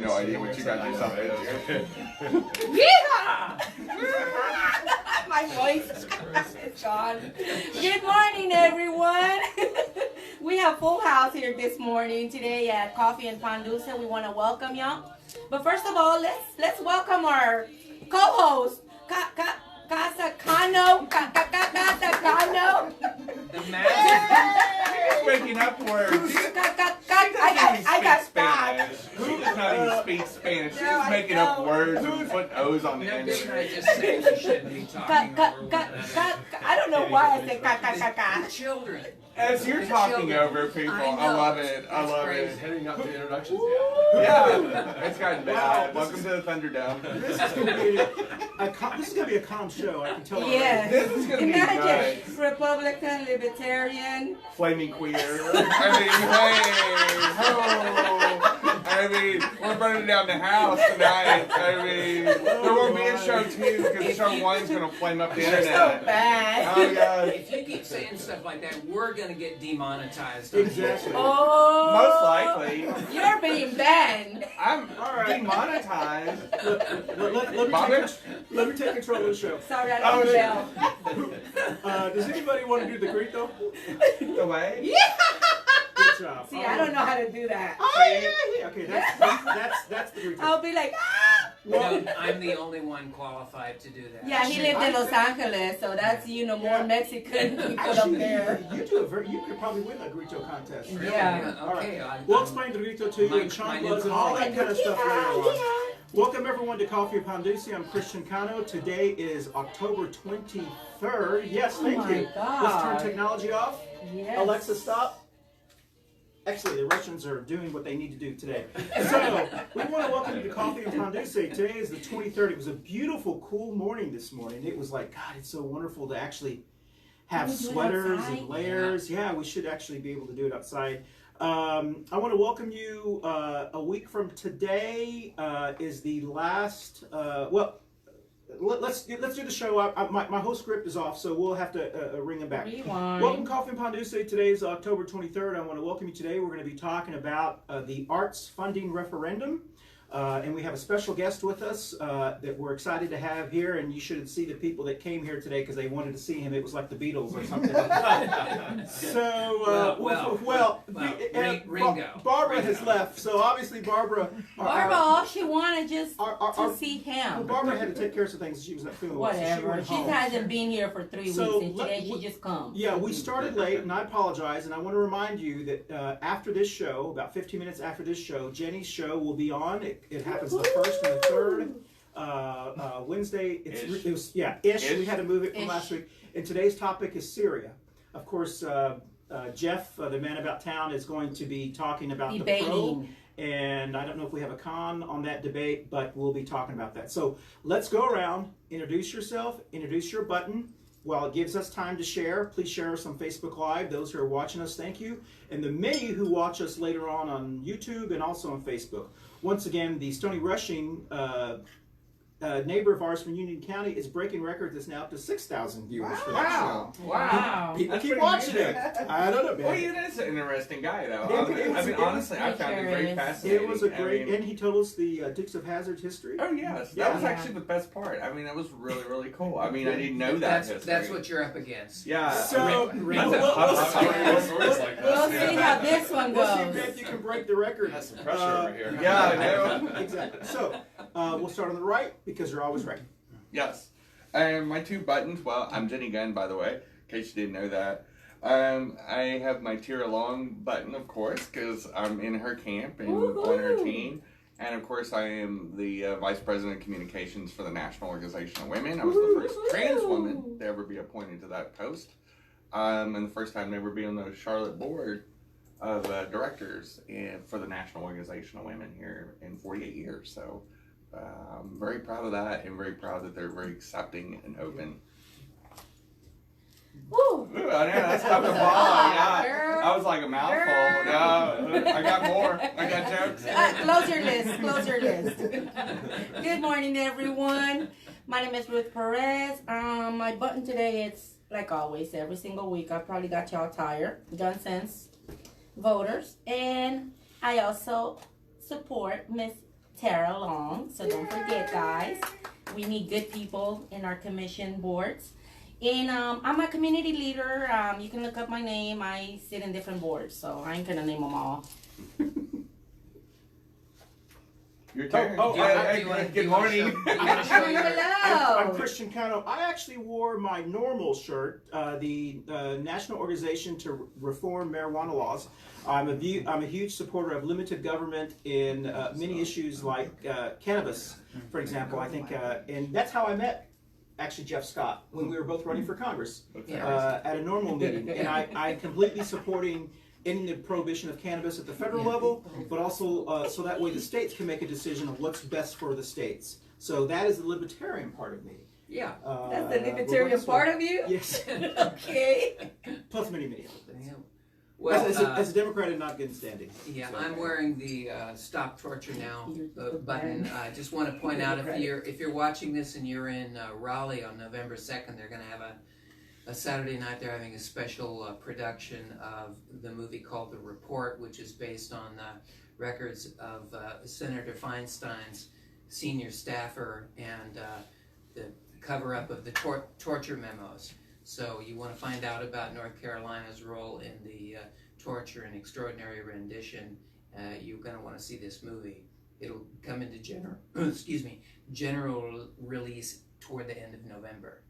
have no idea what you got yourself into. Yeehaw! My voice is gone. Good morning, everyone. We have full house here this morning today at Coffee and Pan Dulce. We want to welcome y'all. But first of all, let's welcome our co-host, Casa Cano. Casa Cano. The man. She's making up words. I got Spanish. She does not even speak Spanish. She's just making up words and putting O's on the end. Didn't I just say we shouldn't be talking over I don't know why I said the children? As you're talking over people, I love it. I love it. Heading up to introductions. Yeah, it's gotten bad. Welcome to the Thunderdome. This is gonna be a calm show. I can tell you. Yes. This is gonna be Imagine nice. Republican, Libertarian. Flaming queer. I mean, we're burning down the house tonight. I mean, there won't be a show 2 because show 1's going to flame up the You're internet. so bad. Oh, God. If you keep saying stuff like that, we're going to get demonetized. Exactly. Oh. Most likely. You're being banned. I'm demonetized. Let me take control of the show. Sorry, I don't bell. Does anybody want to do the grito? The way? Yeah. Good job. See, I don't know how to do that. Oh, yeah. Okay, that's the grito. I'll be like, ah. No, I'm the only one qualified to do that. Yeah, he lived in Los Angeles, so that's, more Mexican people up Actually, there. you could probably win a grito contest. Really? Yeah. Okay. We'll explain the grito to you and Sean Buzz and all that kind of stuff later on. Yeah. Welcome everyone to Coffee and Pan Dulce. I'm Christian Cano. Today is October 23rd. Yes, thank you. God. Let's turn technology off. Yes. Alexa, stop. Actually, the Russians are doing what they need to do today. So, we want to welcome you to Coffee and Pan Dulce. Today is the 23rd. It was a beautiful, cool morning this morning. It was like, God, it's so wonderful to actually have Can we do it sweaters outside? and layers. Yeah, we should actually be able to do it outside. I want to welcome you. A week from today is the last. Let's do the show. My whole script is off, so we'll have to ring them back. Rewind. Welcome, Coffee and Pan Dulce. Today is October 23rd. I want to welcome you today. We're going to be talking about the arts funding referendum. And we have a special guest with us that we're excited to have here. And you should see the people that came here today because they wanted to see him. It was like the Beatles or something. Ringo. Barbara has left, so obviously Barbara. All she wanted just to see Well, him. Barbara had to take care of some things. She was not feeling well. So she Whatever. went She home. hasn't been here for 3 weeks, So, and today she just comes. Yeah, we started late, and I apologize. And I want to remind you that after this show, about 15 minutes after this show, Jenny's show will be on. It happens the first and the third Wednesday. Ish. We had to move it from last week. And today's topic is Syria. Of course, Jeff, the man about town, is going to be talking about the pro. And I don't know if we have a con on that debate, but we'll be talking about that. So let's go around, introduce yourself, introduce your button. While it gives us time to share, please share us on Facebook Live. Those who are watching us, thank you. And the many who watch us later on YouTube and also on Facebook. Once again, the Stony Rushing neighbor of ours from Union County is breaking records. It's now up to 6,000 viewers for that show. Wow. People That's keep pretty watching good. it. I don't know, man. Well, he is an interesting guy, though. Honestly, I found it very It fascinating. It was a great, and he told us the Dukes of Hazzard history. Oh, yes. Yeah. That was actually the best part. I mean, that was really, really cool. I mean, I didn't know that history. That's what you're up against. Yeah. So, Ringo. That's We'll see how this one We'll see goes. if you can break the record. That's some pressure over here. Yeah, I know. Exactly. So, we'll start on the right because you're always right. Yes. My 2 buttons, well, I'm Jenny Gunn, by the way, in case you didn't know that. I have my Tira Long button, of course, because I'm in her camp and on her team. And, of course, I am the Vice President of Communications for the National Organization of Women. I was the first trans woman to ever be appointed to that post. And the first time to ever be on the Charlotte Board of Directors for the National Organization of Women here in 48 years. So I'm very proud of that and very proud that they're very accepting and open. Woo. Ooh, I know, that's tough to follow. Yeah, I was like a mouthful. Yeah, I got more. I got jokes. Close your list. Close your list. Good morning, everyone. My name is Ruth Perez. My button today, it's like always, every single week. I probably got y'all tired. Gun sense voters. And I also support Miss Tara Long. So don't forget, guys. We need good people in our commission boards. And I'm a community leader. You can look up my name. I sit in different boards, so I ain't gonna name them all. Your turn. Good morning. I'm Christian Cano. I actually wore my normal shirt, the National Organization to Reform Marijuana Laws. I'm a huge supporter of limited government in many issues like cannabis, for example. I think, and that's how I met actually Jeff Scott when we were both running for Congress at a normal meeting. And I'm completely supporting ending the prohibition of cannabis at the federal level, but also so that way the states can make a decision of what's best for the states. So that is the libertarian part of me. Yeah. That's the libertarian part of you? Yes. Okay. Plus many other things. Yeah. Well, as a Democrat, I'm not good standing. Yeah, So. I'm wearing the Stop Torture Now button. I just want to point out if you're watching this and you're in Raleigh on November 2nd, they're going to have a Saturday night. They're having a special production of the movie called The Report, which is based on records of Senator Feinstein's senior staffer and the cover-up of the torture memos. So you want to find out about North Carolina's role in the torture and extraordinary rendition, you're going to want to see this movie. It'll come into general release toward the end of November.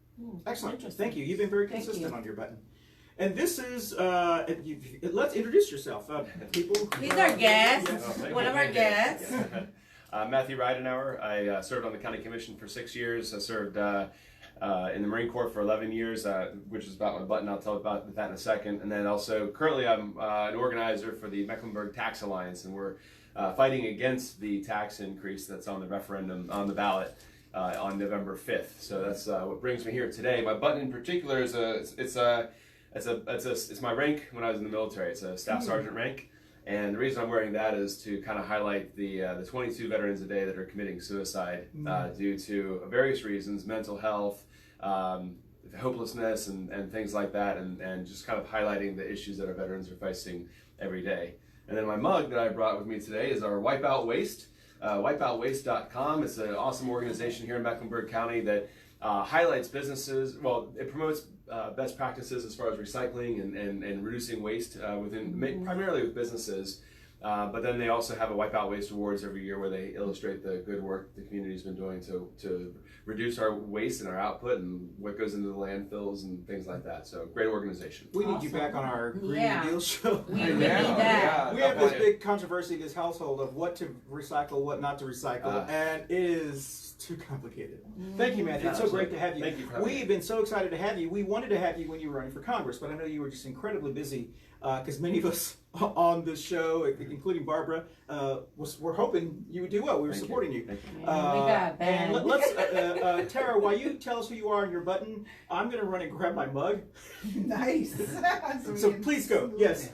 Excellent. Thank you. You've been very consistent on your button. And this is, let's introduce yourself, people. He's our guest, Yes. one of our guests. Matthew Ridenauer. I served on the county commission for 6 years. I served in the Marine Corps for 11 years, which is about my button. I'll tell about that in a second. And then also, currently I'm an organizer for the Mecklenburg Tax Alliance, and we're fighting against the tax increase that's on the referendum, on the ballot on November 5th. So that's what brings me here today. My button in particular is it's my rank when I was in the military. It's a staff sergeant rank. And the reason I'm wearing that is to kind of highlight the 22 veterans a day that are committing suicide due to various reasons, mental health, hopelessness, and things like that, and just kind of highlighting the issues that our veterans are facing every day. And then my mug that I brought with me today is our Wipeout Waste, wipeoutwaste.com. It's an awesome organization here in Mecklenburg County that highlights businesses, it promotes best practices as far as recycling and reducing waste primarily with businesses. But then they also have a Wipeout Waste Awards every year where they illustrate the good work the community's been doing to reduce our waste and our output and what goes into the landfills and things like that. So great organization. We need you back on our Green New Deal show. We need that. We have this big controversy in this household of what to recycle, what not to recycle, and it is too complicated. Thank you, Matthew. It's so great to have you. Thank you for having me. We've been so excited to have you. We wanted to have you when you were running for Congress, but I know you were just incredibly busy because many of us on this show, including Barbara, we're hoping you would do well. We were supporting you. And let's, Tara, while you tell us who you are and your button, I'm going to run and grab my mug. Nice. So please go. Yes.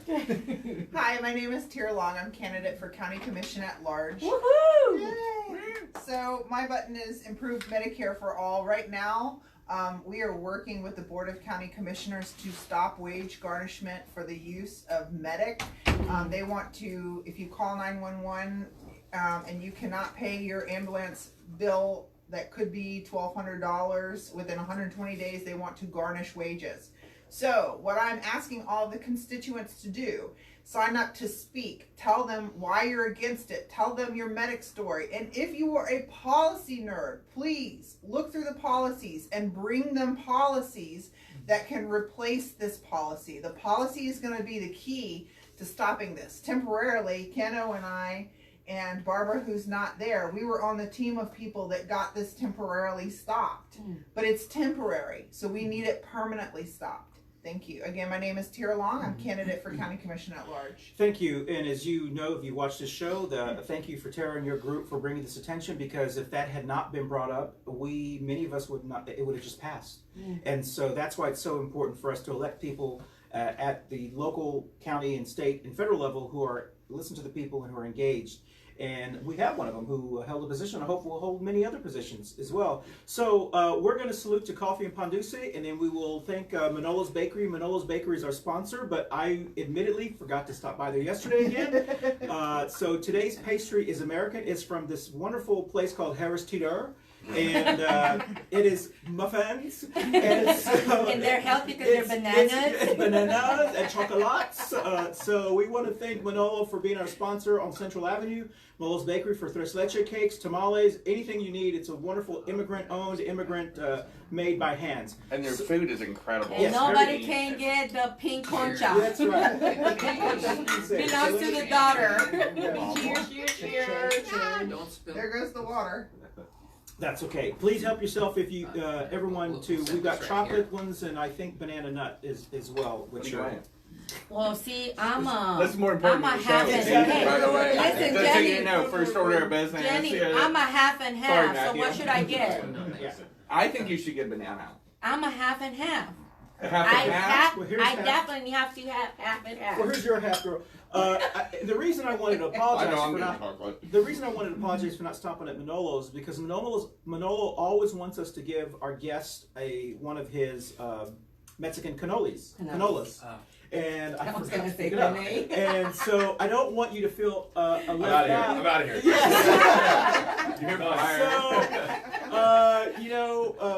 Hi, my name is Tara Long. I'm candidate for County Commission at Large. Woohoo! Yay. So my button is Improved Medicare for All. Right now, we are working with the Board of County Commissioners to stop wage garnishment for the use of Medic. They want to, if you call 911 and you cannot pay your ambulance bill that could be $1,200 within 120 days, they want to garnish wages. So what I'm asking all of the constituents to do, sign up to speak, tell them why you're against it, tell them your Medic story, and if you are a policy nerd, please look through the policies and bring them policies that can replace this policy. The policy is going to be the key to stopping this. Temporarily, Keno and I and Barbara, who's not there, we were on the team of people that got this temporarily stopped, but it's temporary, so we need it permanently stopped. Thank you. Again, my name is Tara Long. I'm candidate for County Commission at Large. Thank you. And as you know, if you watch this show, thank you for Tara and your group for bringing this attention, because if that had not been brought up, many of us would not, it would have just passed. And so that's why it's so important for us to elect people at the local, county, and state and federal level who are listen to the people and who are engaged. And we have one of them who held a position. I hope we'll hold many other positions as well. So we're going to salute to Coffee and Pan Dulce, and then we will thank Manolo's Bakery. Manolo's Bakery is our sponsor, but I admittedly forgot to stop by there yesterday again. So today's pastry is American. It's from this wonderful place called Harris Teeter. And it is muffins, and, so, And they're healthy because they're bananas. It's bananas and chocolates. So we want to thank Manolo for being our sponsor on Central Avenue, Manolo's Bakery for tres leche cakes, tamales, anything you need. It's a wonderful immigrant-owned, made by hands. And their food is incredible. And Yes, nobody very- can get the pink corn chop. That's right. Belongs to the daughter. Yeah. Cheers, cheers, cheers. Don't spill. There goes the water. That's okay. Please help yourself if you, everyone, to. We've got chocolate ones and I think banana nut as well, which are. Well, see, I'm a. That's more important. I'm a than the half show. and By the way, listen, just so you Jenny. know, first order of business. Jenny, yeah. I'm a half and Sorry, half. So Matthew. what should I get? Yeah. I think you should get banana. I'm a half and half. Half and half. Well, here's I half. definitely have to have half and half. Well, here's your half, girl. The reason I wanted to I apologize know I'm for getting not. chocolate. The reason I wanted to apologize for not stopping at Manolo's is because Manolo always wants us to give our guest one of his Mexican canolas. And I was forgot gonna to say pick it up. penne. And so I don't want you to feel left I'm out of here. out. I'm out of here. Yes. You're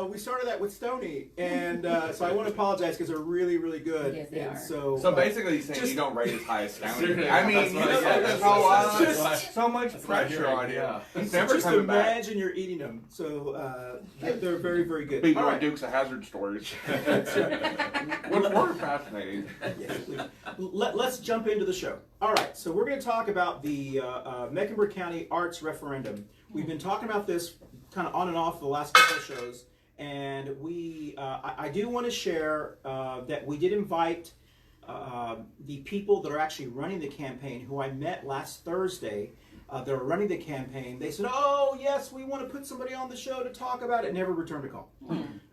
We started that with Stony, and so I want to apologize because they're really, really good. Yes, they and are. So basically, you're saying just- you don't rate as high as Stony. Seriously, I mean, that's you what I know, said. that's That's how what I I said. so much That's what I'm pressure hearing, on you. yeah. He's never just coming back. imagine you're eating them. So they're very, very good. Being All on right. Dukes of Hazzard stories. Which were fascinating. Yes, please. Let's jump into the show. All right, so we're going to talk about the Mecklenburg County Arts Referendum. We've been talking about this kind of on and off the last couple of shows, and I do want to share that we did invite the people that are actually running the campaign, who I met last Thursday. That are running the campaign. They said, "Oh yes, we want to put somebody on the show to talk about it." Never returned a call.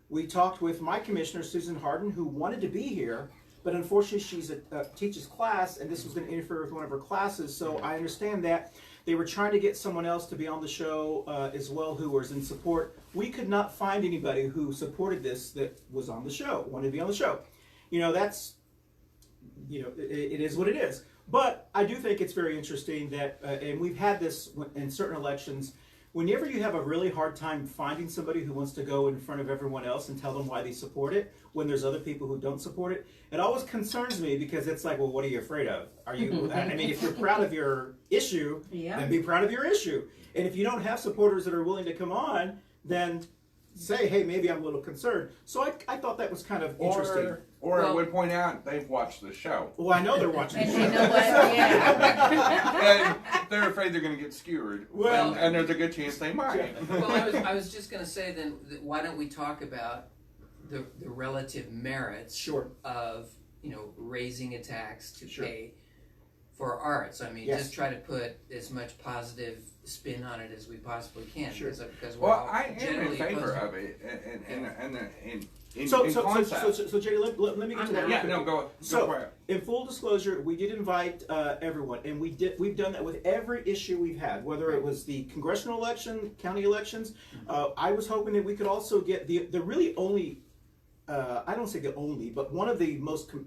We talked with my commissioner, Susan Harden, who wanted to be here. But unfortunately, she's teaches class, and this was going to interfere with one of her classes. So I understand that they were trying to get someone else to be on the show as well, who was in support. We could not find anybody who supported this that was on the show, wanted to be on the show. It is what it is. But I do think it's very interesting that, and we've had this in certain elections. Whenever you have a really hard time finding somebody who wants to go in front of everyone else and tell them why they support it, when there's other people who don't support it, it always concerns me because it's like, well, what are you afraid of? Are you? I mean, if you're proud of your issue, then be proud of your issue. And if you don't have supporters that are willing to come on, then say, hey, maybe I'm a little concerned. So I thought that was kind of interesting. Or I would point out they've watched the show. Well, I know they're watching the And show. you know what? Yeah. And they're afraid they're going to get skewered. Well- and there's a good chance they might. Well, I was just going to say then, why don't we talk about the relative merits Sure. of raising a tax to Sure. pay for arts. I mean, Yes. just try to put as much positive spin on it as we possibly can. Sure. Because we're Well, all I am in generally favor opposed- of it in So concept. Jenny, let me get to that. I'm real Yeah, quick. no, go So, for it. in full disclosure, we did invite everyone, and we've done that with every issue we've had, whether it was the congressional election, county elections. I was hoping that we could also get the really only, I don't say the only, but one of the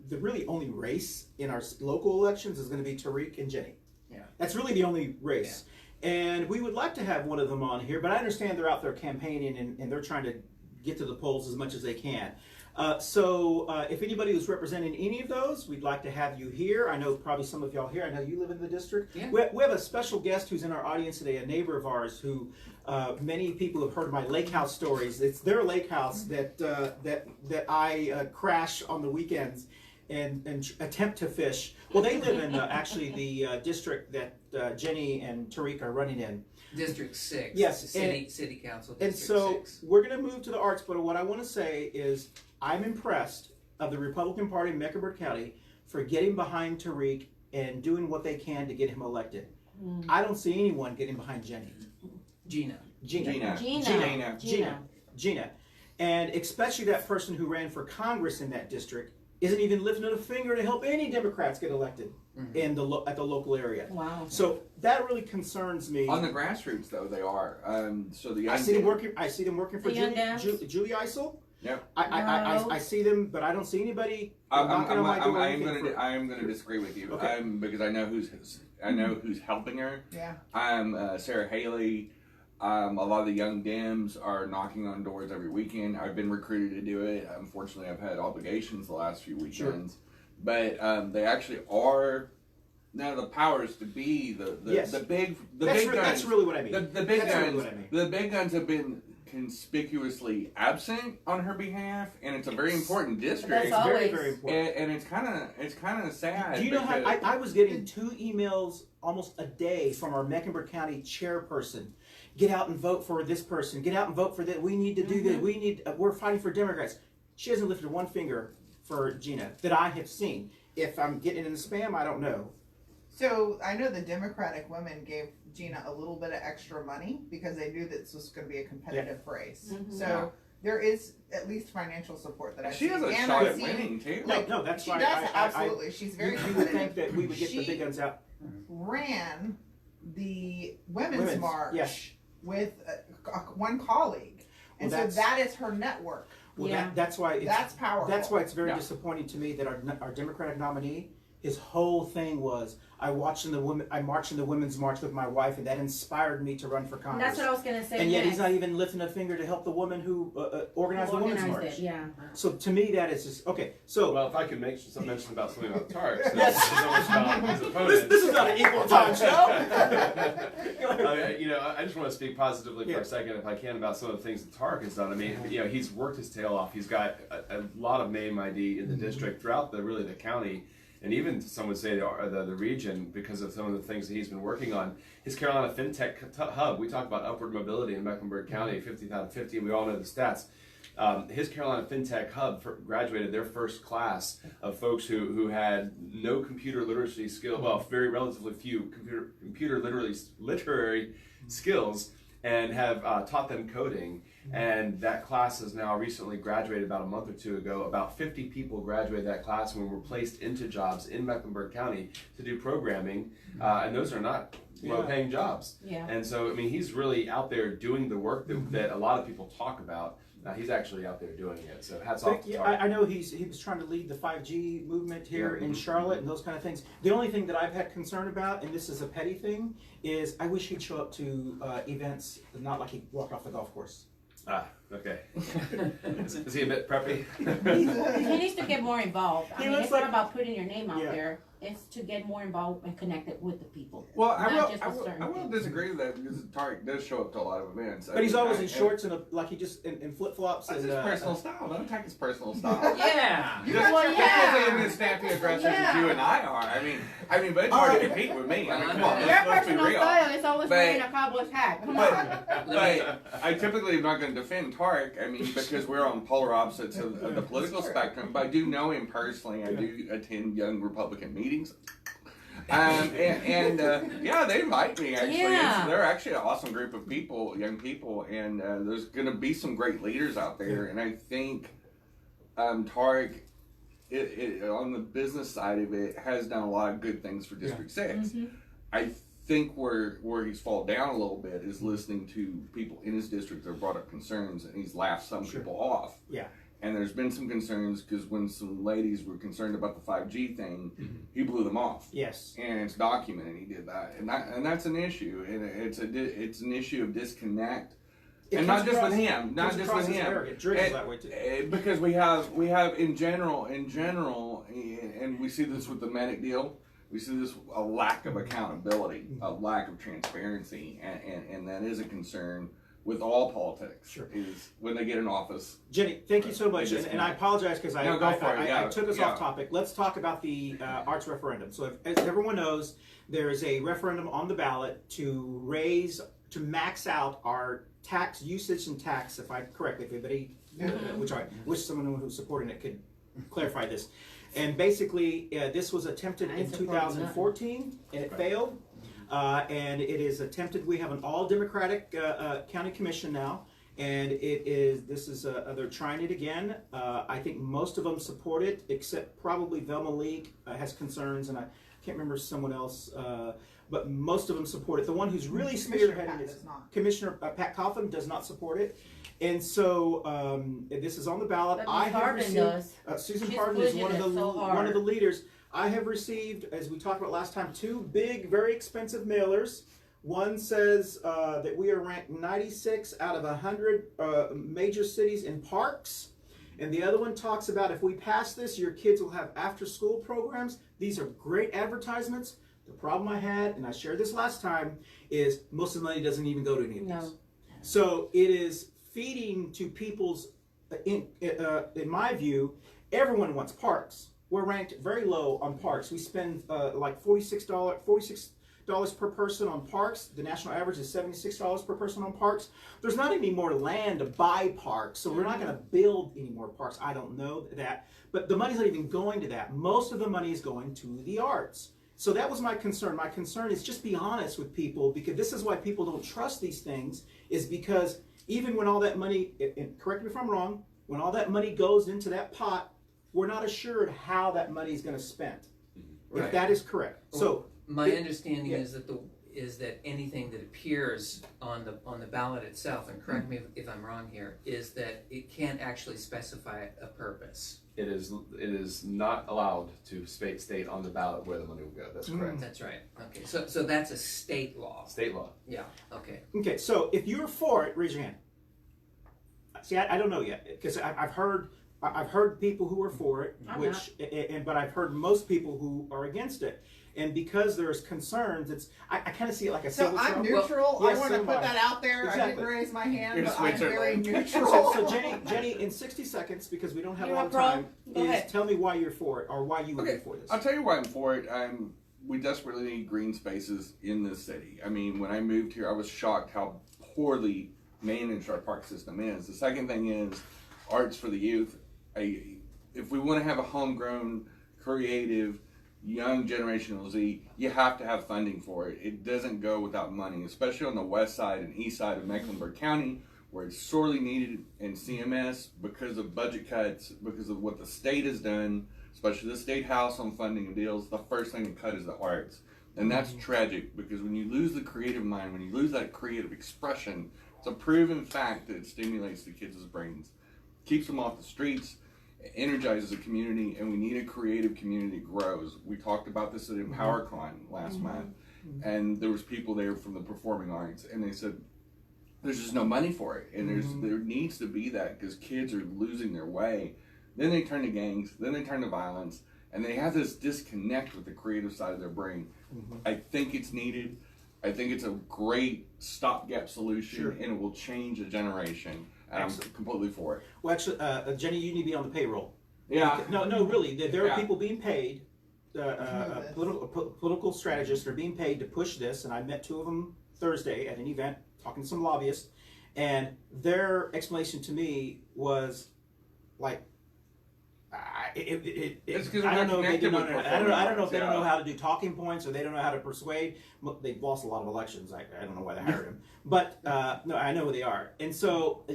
the really only race in our local elections is going to be Tariq and Jenny. Yeah. That's really the only race. And we would like to have one of them on here, but I understand they're out there campaigning and they're trying to get to the polls as much as they can. So if anybody who's representing any of those, we'd like to have you here. I know probably some of y'all here. I know you live in the district. Yeah. We have a special guest who's in our audience today, a neighbor of ours who many people have heard of my lake house stories. It's their lake house that I crash on the weekends and attempt to fish. Well, they live in actually the district that Jenny and Tariq are running in. District 6. Yes, City Council And District so 6. we're going to move to the arts, but what I want to say is I'm impressed of the Republican Party in Mecklenburg County for getting behind Tariq and doing what they can to get him elected. I don't see anyone getting behind Jenny. Gina. Gina. And especially that person who ran for Congress in that district, isn't even lifting a finger to help any Democrats get elected in at the local area. Wow. So that really concerns me. On the grassroots, though, they are. So the I see them working. I see them working for The young dads? Julie Eisel. Yep. I see them, but I don't see anybody knocking on my door. I am going to disagree with you. Okay. Because I know who's helping her. Yeah. Sarah Haley. A lot of the young Dems are knocking on doors every weekend. I've been recruited to do it. Unfortunately, I've had obligations the last few weekends. Sure. But they actually are now the powers to be the big guns. That's really what I mean. The big guns. The big guns have been conspicuously absent on her behalf, and it's a very important district. That's always. Very, very important. And it's kind of sad. Do you know how I was getting 2 emails almost a day from our Mecklenburg County chairperson? Get out and vote for this person. Get out and vote for that. We need to do this. We're fighting for Democrats. She hasn't lifted one finger for Gina that I have seen. If I'm getting it in the spam, I don't know. So I know the Democratic women gave Gina a little bit of extra money because they knew that this was going to be a competitive race. So there is at least financial support that I see. She has a shot at winning too. No, that's she why does absolutely. She's very You competitive. would think that we would get the big guns out. Ran the women's march yes. with one colleague, and Well, so that is her network. Well, Yeah. that's why That's powerful. That's why it's very disappointing to me that our Democratic nominee, his whole thing was, I marched in the women's march with my wife, and that inspired me to run for Congress. That's what I was gonna say. And yet he's not even lifting a finger to help the woman who organized the women's march. Yeah. So to me, that is just okay. So well, if I could make some mention about something about Tarek, since Yes. this is almost about his opponents. this is not an equal time show. I just want to speak positively for a second, if I can, about some of the things that Tarek has done. I mean, he's worked his tail off. He's got a lot of name ID in the district, throughout the county, and even some would say the region, because of some of the things that he's been working on. His Carolina FinTech Hub, we talk about upward mobility in Mecklenburg County, 50 out of 50, and we all know the stats. His Carolina FinTech Hub graduated their first class of folks who had no computer literacy skill, well, very relatively few computer literary skills, and have taught them coding. And that class has now recently graduated about a month or two ago. About 50 people graduated that class and were placed into jobs in Mecklenburg County to do programming, and those are not low-paying jobs. Yeah. And so, I mean, he's really out there doing the work that a lot of people talk about. He's actually out there doing it. So hats off to Tarek. I know he was trying to lead the 5G movement here in Charlotte and those kind of things. The only thing that I've had concern about, and this is a petty thing, is I wish he'd show up to events, not like he walked off the golf course. Okay. Is he a bit preppy? He needs to get more involved. I mean, it's not about putting your name out there. It's to get more involved and connected with the people. Well, I will disagree with that, because Tarek does show up to a lot of events. But he's always in shorts and like he just in flip flops. That's his personal style. Don't attack his personal style. Yeah. Just in as snappy aggressive as you and I are. I mean, but it's hard to compete with me. I mean, come on, Your let's be personal real. style is always wearing a cowboy's hat. Come on. But I typically am not going to defend Tarek. I mean, because we're on polar opposites of the political spectrum. But I do know him personally. I do attend young Republican meetings. Yeah, they invite me actually. Yeah. They're actually an awesome group of people, young people, and there's going to be some great leaders out there. And I think Tarek, on the business side of it, has done a lot of good things for District 6. I think where he's fallen down a little bit is listening to people in his district that have brought up concerns, and he's laughed some people off. Yeah. And there's been some concerns because when some ladies were concerned about the 5G thing, he blew them off. Yes. And it's documented he did that, and that's an issue. And it's an issue of disconnect, and not just with him, not just with him. That way too. Because we have in general, and we see this with the medic deal. We see this a lack of accountability, a lack of transparency, and that is a concern with all politics. Sure. Is when they get in office. Jenny, thank you so much, and I apologize because I took us off topic. Let's talk about the arts referendum. So, as everyone knows, there is a referendum on the ballot to max out our tax usage and tax. If I correctly, if anybody, which I wish someone who's supporting it could clarify this. And basically, this was attempted in 2014, and it failed. And it is attempted. We have an all-Democratic county commission now, and they're trying it again. I think most of them support it, except probably Velma League has concerns, and I can't remember someone else, but most of them support it. The one who's really spearheading it, Commissioner Pat Coffin, does not support it. And so this is on the ballot. But Ms. Hardin does. Susan She's Hardin is pushing one of it the so hard. leaders. I have received, as we talked about last time, 2 big, very expensive mailers. One says that we are ranked 96 out of 100 major cities in parks. And the other one talks about if we pass this, your kids will have after-school programs. These are great advertisements. The problem I had, and I shared this last time, is most of the money doesn't even go to any of these. No. So it is feeding to people's, in my view, everyone wants parks. We're ranked very low on parks. We spend like $46 per person on parks. The national average is $76 per person on parks. There's not any more land to buy parks, so we're not going to build any more parks. I don't know that, but the money's not even going to that. Most of the money is going to the arts. So that was my concern. My concern is just be honest with people, because this is why people don't trust these things, is because even when all that money, and correct me if I'm wrong, when all that money goes into that pot, we're not assured how that money is going to spend. Right. If that is correct. So my understanding is that anything that appears on the ballot itself, and correct me if I'm wrong here, is that it can't actually specify a purpose. It is not allowed to state on the ballot where the money will go. That's correct. That's right. Okay, so that's a state law. State law. Yeah. Okay. Okay, so if you're for it, raise your hand. See, I don't know yet, because I've heard people who are for it, but I've heard most people who are against it. And because there's concerns, I kind of see it like a So civil I'm trial. neutral. Well, I want to put that out there. Exactly. I didn't raise my hand, You're but I'm very Switzerland. neutral. So Jenny, in 60 seconds, because we don't have a You're lot a of pro? time, Go ahead. tell me why you're for it, or why you would be for this. I'll tell you why I'm for it. We desperately need green spaces in the city. I mean, when I moved here, I was shocked how poorly managed our park system is. The second thing is arts for the youth. If we want to have a homegrown, creative, young generational Z, you have to have funding for it. It doesn't go without money, especially on the west side and east side of Mecklenburg County, where it's sorely needed in CMS because of budget cuts, because of what the state has done, especially the state house on funding and deals. The first thing to cut is the arts. And that's tragic, because when you lose the creative mind, when you lose that creative expression, it's a proven fact that it stimulates the kids' brains, keeps them off the streets, energizes the community, and we need a creative community that grows. We talked about this at EmpowerCon last month, and there was people there from the performing arts, and they said there's just no money for it, and there needs to be that, because kids are losing their way. Then they turn to gangs, then they turn to violence, and they have this disconnect with the creative side of their brain. I think it's needed. I think it's a great stopgap solution, and it will change a generation. I'm completely for it. Well, actually, Jenny, you need to be on the payroll. Yeah. No, really. There are people being paid, political strategists are being paid to push this, and I met 2 of them Thursday at an event talking to some lobbyists, and their explanation to me was like, I don't know if they don't know how to do talking points, or they don't know how to persuade. They've lost a lot of elections. I don't know why they hired him, but no, I know who they are. And so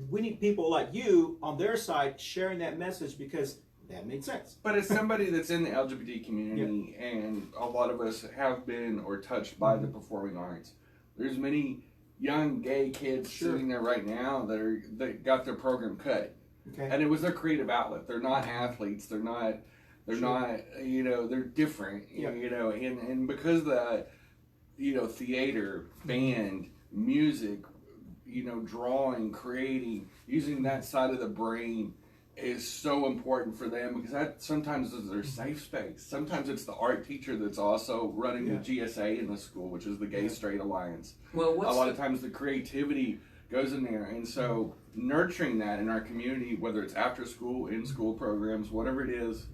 we need people like you on their side sharing that message, because that made sense. But as somebody that's in the LGBT community, and a lot of us have been or touched by the performing arts, there's many young gay kids sitting there right now that got their program cut. Okay. And it was their creative outlet. They're not athletes. They're not, they're different, and because the, theater, band, music, drawing, creating, using that side of the brain is so important for them, because that sometimes is their safe space. Sometimes it's the art teacher that's also running the GSA in the school, which is the Gay Straight Alliance. Well, a lot of times the creativity goes in there, and so nurturing that in our community, whether it's after school, in school programs, whatever it is,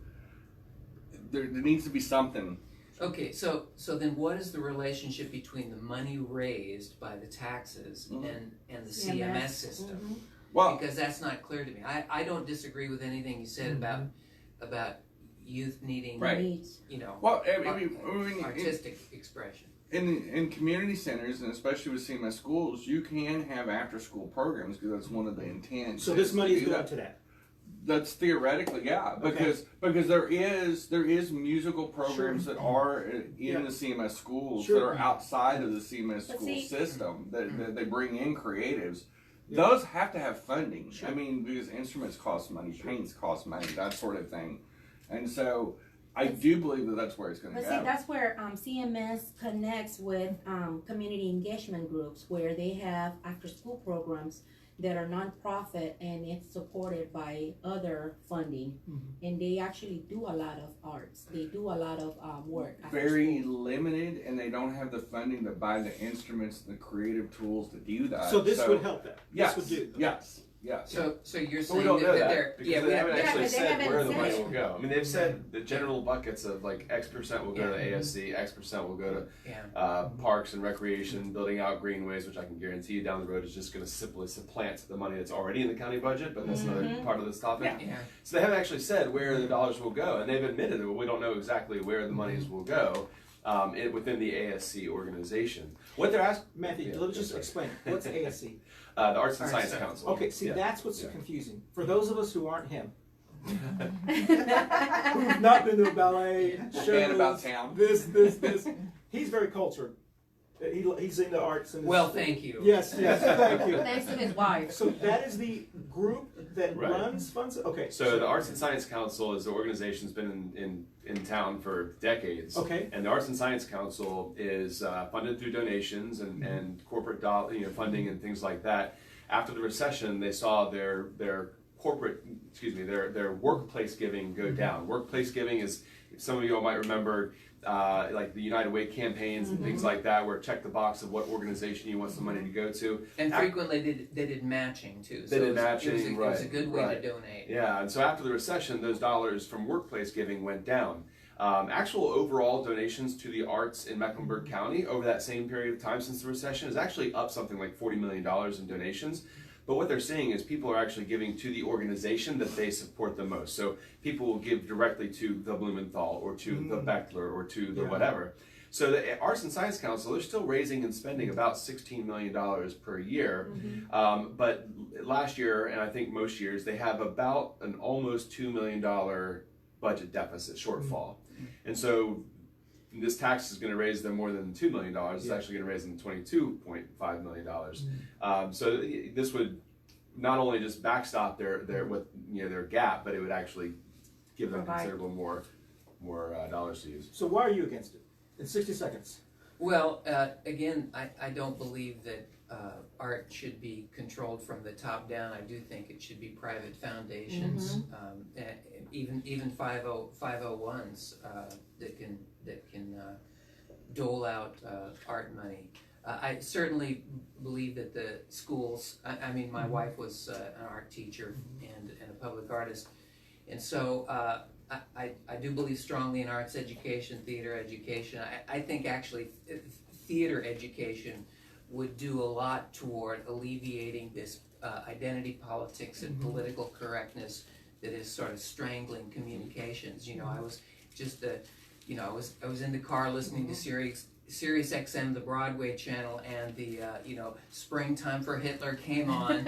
there needs to be something. Okay, so then what is the relationship between the money raised by the taxes and the CMS system? Well, because that's not clear to me. I don't disagree with anything you said about youth needing, Right. you know, well, I mean, artistic expression. in community centers, and especially with CMS schools, you can have after school programs because that's one of the intents. So this money is do going that. to that. That's theoretically, yeah, because there is musical programs that are in the CMS schools that are outside of the CMS school system that they bring in creatives. Yeah. Those have to have funding. Sure. I mean, because instruments cost money, paints cost money, that sort of thing, and so I do believe that that's where it's going to But go. see, that's where CMS connects with community engagement groups where they have after school programs that are nonprofit and it's supported by other funding, and they actually do a lot of arts. They do a lot of work. after Very school. limited, and they don't have the funding to buy the instruments and the creative tools to do that. So this would help that. Yes, This would do. yes, yes. So you're But saying we don't know that that they're because yeah they we haven't have, Yeah, actually but they said haven't where the said money it. will go. I mean, they've said the general buckets of like X% will go to ASC, X% will go to parks and recreation, building out greenways, which I can guarantee you down the road is just going to simply supplant the money that's already in the county budget. But that's another part of this topic. yeah. So they haven't actually said where the dollars will go, and they've admitted that we don't know exactly where the monies will go within the ASC organization. What they're asking, Matthew, let me just explain. What's ASC? the Arts and Science Council. Okay, see, Yeah. that's what's confusing. For those of us who aren't him, who've not been to a ballet, shows, And about town. this. He's very cultured. He's into arts and. Well, thank you. Yes, thank you. Thanks to his wife. So that is the group that Right. runs funds. Okay. So the Arts and Science Council is the organization that's been in town for decades. Okay. And the Arts and Science Council is funded through donations and corporate funding and things like that. After the recession, they saw their workplace giving go down. Workplace giving is, some of you all might remember, like the United Way campaigns and things like that, where check the box of what organization you want some money to go to. And frequently they did matching too. They did matching, It was a good way to donate. Yeah, and so after the recession, those dollars from workplace giving went down. Actual overall donations to the arts in Mecklenburg County over that same period of time since the recession is actually up something like $40 million in donations. But what they're seeing is people are actually giving to the organization that they support the most. So people will give directly to the Blumenthal or to the Beckler or to the whatever. So the Arts and Science Council, they're still raising and spending about $16 million per year. But last year, and I think most years, they have about an almost $2 million budget deficit shortfall. And so this tax is going to raise them more than $2 million. It's actually going to raise them $22.5 million. So this would not only just backstop their gap, but it would actually give them considerable more dollars to use. So why are you against it? In 60 seconds. Well, again, I don't believe that art should be controlled from the top down. I do think it should be private foundations, even 501s that can dole out art money. I certainly believe that the schools. I mean, my wife was an art teacher and a public artist, and so. I do believe strongly in arts education, theater education. I think actually theater education would do a lot toward alleviating this identity politics and political correctness that is sort of strangling communications. You know, I was just I was in the car listening to Sirius XM, the Broadway channel, and the Springtime for Hitler came on,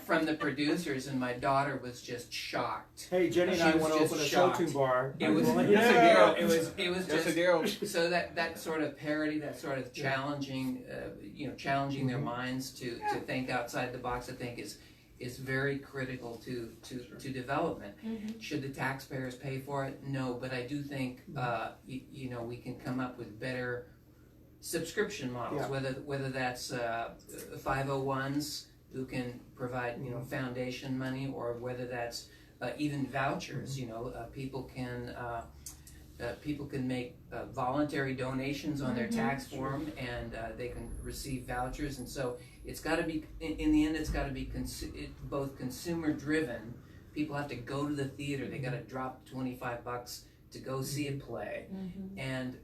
from the producers, and my daughter was just shocked. Hey, Jenny and I want to open a show tune bar. It was just so that sort of parody, that sort of challenging their minds to think outside the box, I think is very critical to development. Should the taxpayers pay for it? No, but I do think we can come up with better subscription models, whether that's 501s who can provide foundation money, or whether that's even vouchers. People can make voluntary donations on their tax form, and they can receive vouchers. And so it's got to be, in the end, it's got to be both consumer driven. People have to go to the theater. They got to drop $25 to go see a play, and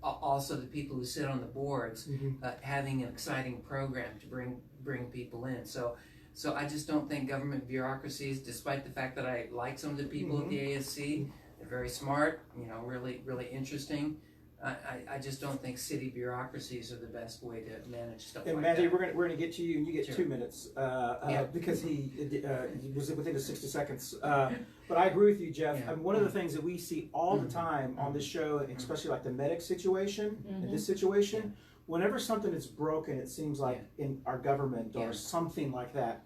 also the people who sit on the boards having an exciting program to bring people in. So I just don't think government bureaucracies, despite the fact that I like some of the people at the ASC, they're very smart, really, really interesting. I just don't think city bureaucracies are the best way to manage stuff And like Matthew, that. we're gonna get to you, and you get Sure. 2 minutes Yeah. because he was within the 60 seconds. But I agree with you, Jeff. Yeah. One of the things that we see all the time on this show, and especially like the medic situation, in this situation, whenever something is broken, it seems like in our government or Yeah. something like that,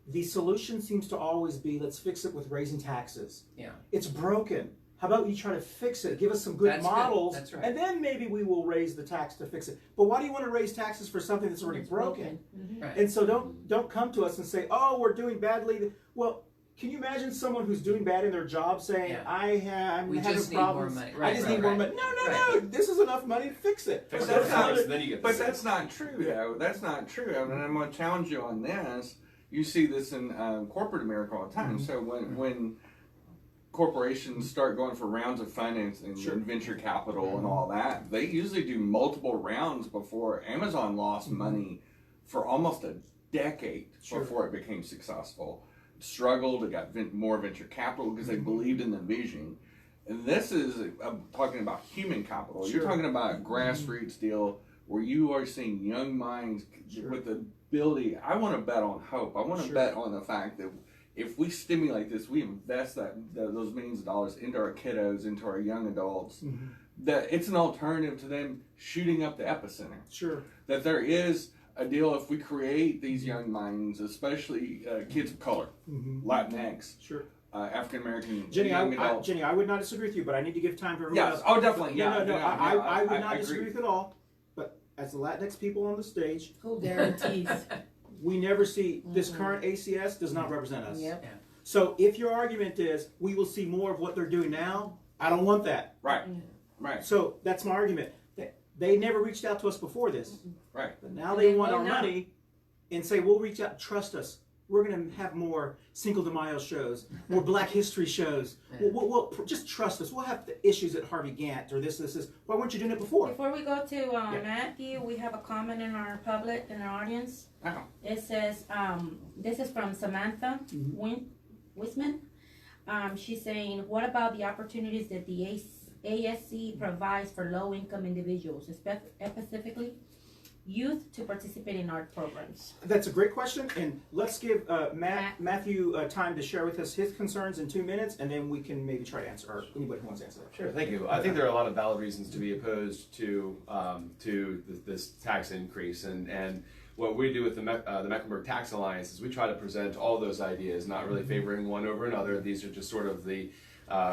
the solution seems to always be, let's fix it with raising taxes. Yeah. It's broken. How about you try to fix it? Give us some good That's good. models, That's right. and then maybe we will raise the tax to fix it. But why do you want to raise taxes for something that's already broken? Right. And so don't come to us and say, "Oh, we're doing badly." Well, can you imagine someone who's doing bad in their job saying, Yeah. I'm We having just need more problems. money." I Right, just right, need more right. money. No. Right. This is enough money to fix it. Fix But the that's tax, not- then you get the But six. that's not true, though. That's not true. I mean, I'm going to challenge you on this. You see this in corporate America all the time. So when corporations start going for rounds of financing Sure. and venture capital and all that, they usually do multiple rounds before Amazon lost money for almost a decade Sure. before it became successful. Struggled, it got more venture capital because they believed in the vision. And this is talking about human capital. Sure. You're talking about a grassroots deal where you are seeing young minds Sure. with the ability. I want to bet on hope. I want to Sure. bet on the fact that if we stimulate this, we invest those millions of dollars into our kiddos, into our young adults, that it's an alternative to them shooting up the epicenter. Sure. That there is a deal if we create these young minds, especially kids of color, Latinx, Sure. African American, Jenny, young adults. Jenny, I would not disagree with you, but I need to give time for everyone Yes, else. oh, definitely. No, Yeah, I would not agree. disagree with it at all. But as the Latinx people on the stage, Who guarantees? we never see this current ACS does not represent us. Yep. So if your argument is we will see more of what they're doing now, I don't want that. Right, right, So that's my argument. They never reached out to us before this, right. but now they They want will our now. money and say we'll reach out. Trust us. We're going to have more Cinco de Mayo shows, more Black History shows. We'll just trust us. We'll have the issues at Harvey Gantt or this. Why weren't you doing it before? Before we go to Matthew, we have a comment in our public, in our audience. Oh. It says, this is from Samantha Wisman. She's saying, what about the opportunities that the ASC provides for low-income individuals, specifically youth, to participate in art programs? That's a great question, and let's give Matthew time to share with us his concerns in 2 minutes, and then we can maybe try to answer, or anybody who wants to answer that. Sure, thank you. I think there are a lot of valid reasons to be opposed to this tax increase, and what we do with the Mecklenburg Tax Alliance is we try to present all those ideas, not really favoring one over another. These are just sort of the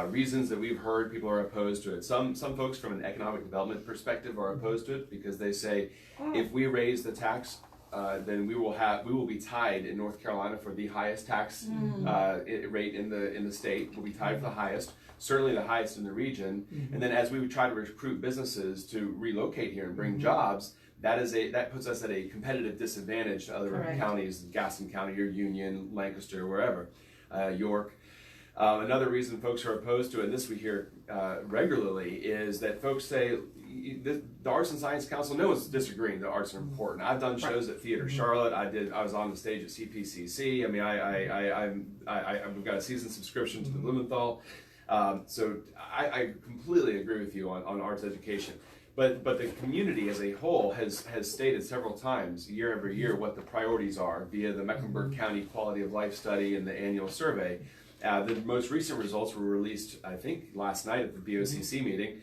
reasons that we've heard people are opposed to it. Some folks from an economic development perspective are opposed to it because they say if we raise the tax, then we will be tied in North Carolina for the highest tax rate in the state. We'll be tied for the highest, certainly the highest in the region. And then as we would try to recruit businesses to relocate here and bring jobs, that puts us at a competitive disadvantage to other Correct. counties, Gaston County or Union, Lancaster, wherever, York. Another reason folks are opposed to it, and this we hear regularly, is that folks say the Arts and Science Council, no one's disagreeing that arts are important. I've done shows at Theater Charlotte. I was on the stage at CPCC. I mean, I've got a season subscription to the Blumenthal. So I completely agree with you on arts education. But the community as a whole has stated several times, year over year, what the priorities are via the Mecklenburg County Quality of Life Study and the annual survey. The most recent results were released, I think, last night at the BOCC meeting,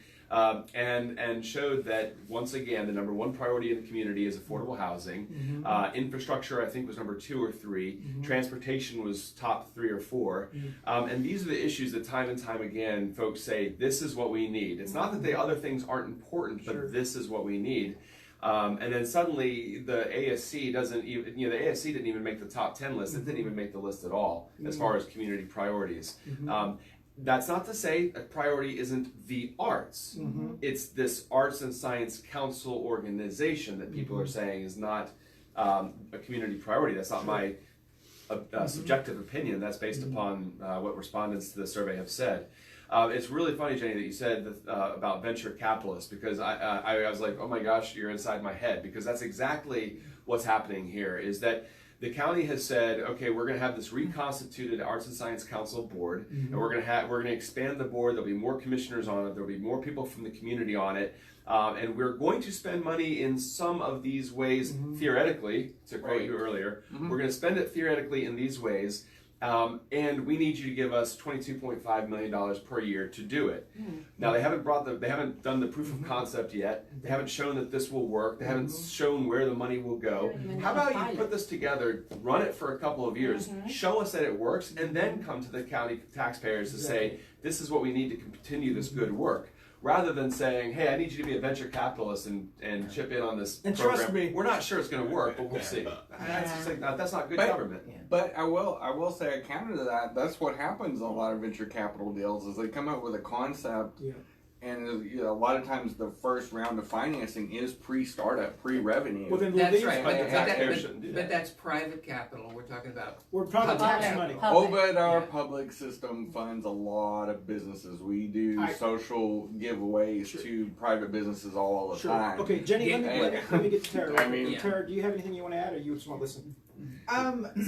and showed that, once again, the number one priority in the community is affordable housing. Infrastructure, I think, was number 2 or 3. Transportation was top 3 or 4. And these are the issues that time and time again folks say, this is what we need. It's not that the other things aren't important, but this is what we need. And then suddenly the ASC doesn't even, the ASC didn't even make the top 10 list. It didn't even make the list at all as far as community priorities. That's not to say a priority isn't the arts. It's this Arts and Science Council organization that people are saying is not a community priority. That's not my subjective opinion. That's based upon what respondents to the survey have said. It's really funny, Jenny, that you said about venture capitalists, because I was like, oh my gosh, you're inside my head, because that's exactly what's happening here, is that the county has said, okay, we're going to have this reconstituted Arts and Science Council board, and we're going to expand the board. There'll be more commissioners on it. There'll be more people from the community on it, and we're going to spend money in some of these ways theoretically. To quote you earlier, we're going to spend it theoretically in these ways. And we need you to give us $22.5 million per year to do it. Now they haven't done the proof of concept yet. They haven't shown that this will work. They haven't shown where the money will go. How about you put this together, run it for a couple of years, show us that it works, and then come to the county taxpayers to say, this is what we need to continue this good work. Rather than saying, hey, I need you to be a venture capitalist and chip in on this and program. Trust me, we're not sure it's going to work, but we'll see. That's, just like, that's not good government. But I will say a counter to that. That's what happens in a lot of venture capital deals is they come up with a concept, and a lot of times the first round of financing is pre-startup, pre-revenue. Well, then That's right, that. but that's private capital. We're talking about. we're talking tax money. But our public system funds a lot of businesses. We do social giveaways to private businesses all the time. Okay, Jenny, let me get to Tara. I mean, Tara, do you have anything you want to add, or you just want to listen?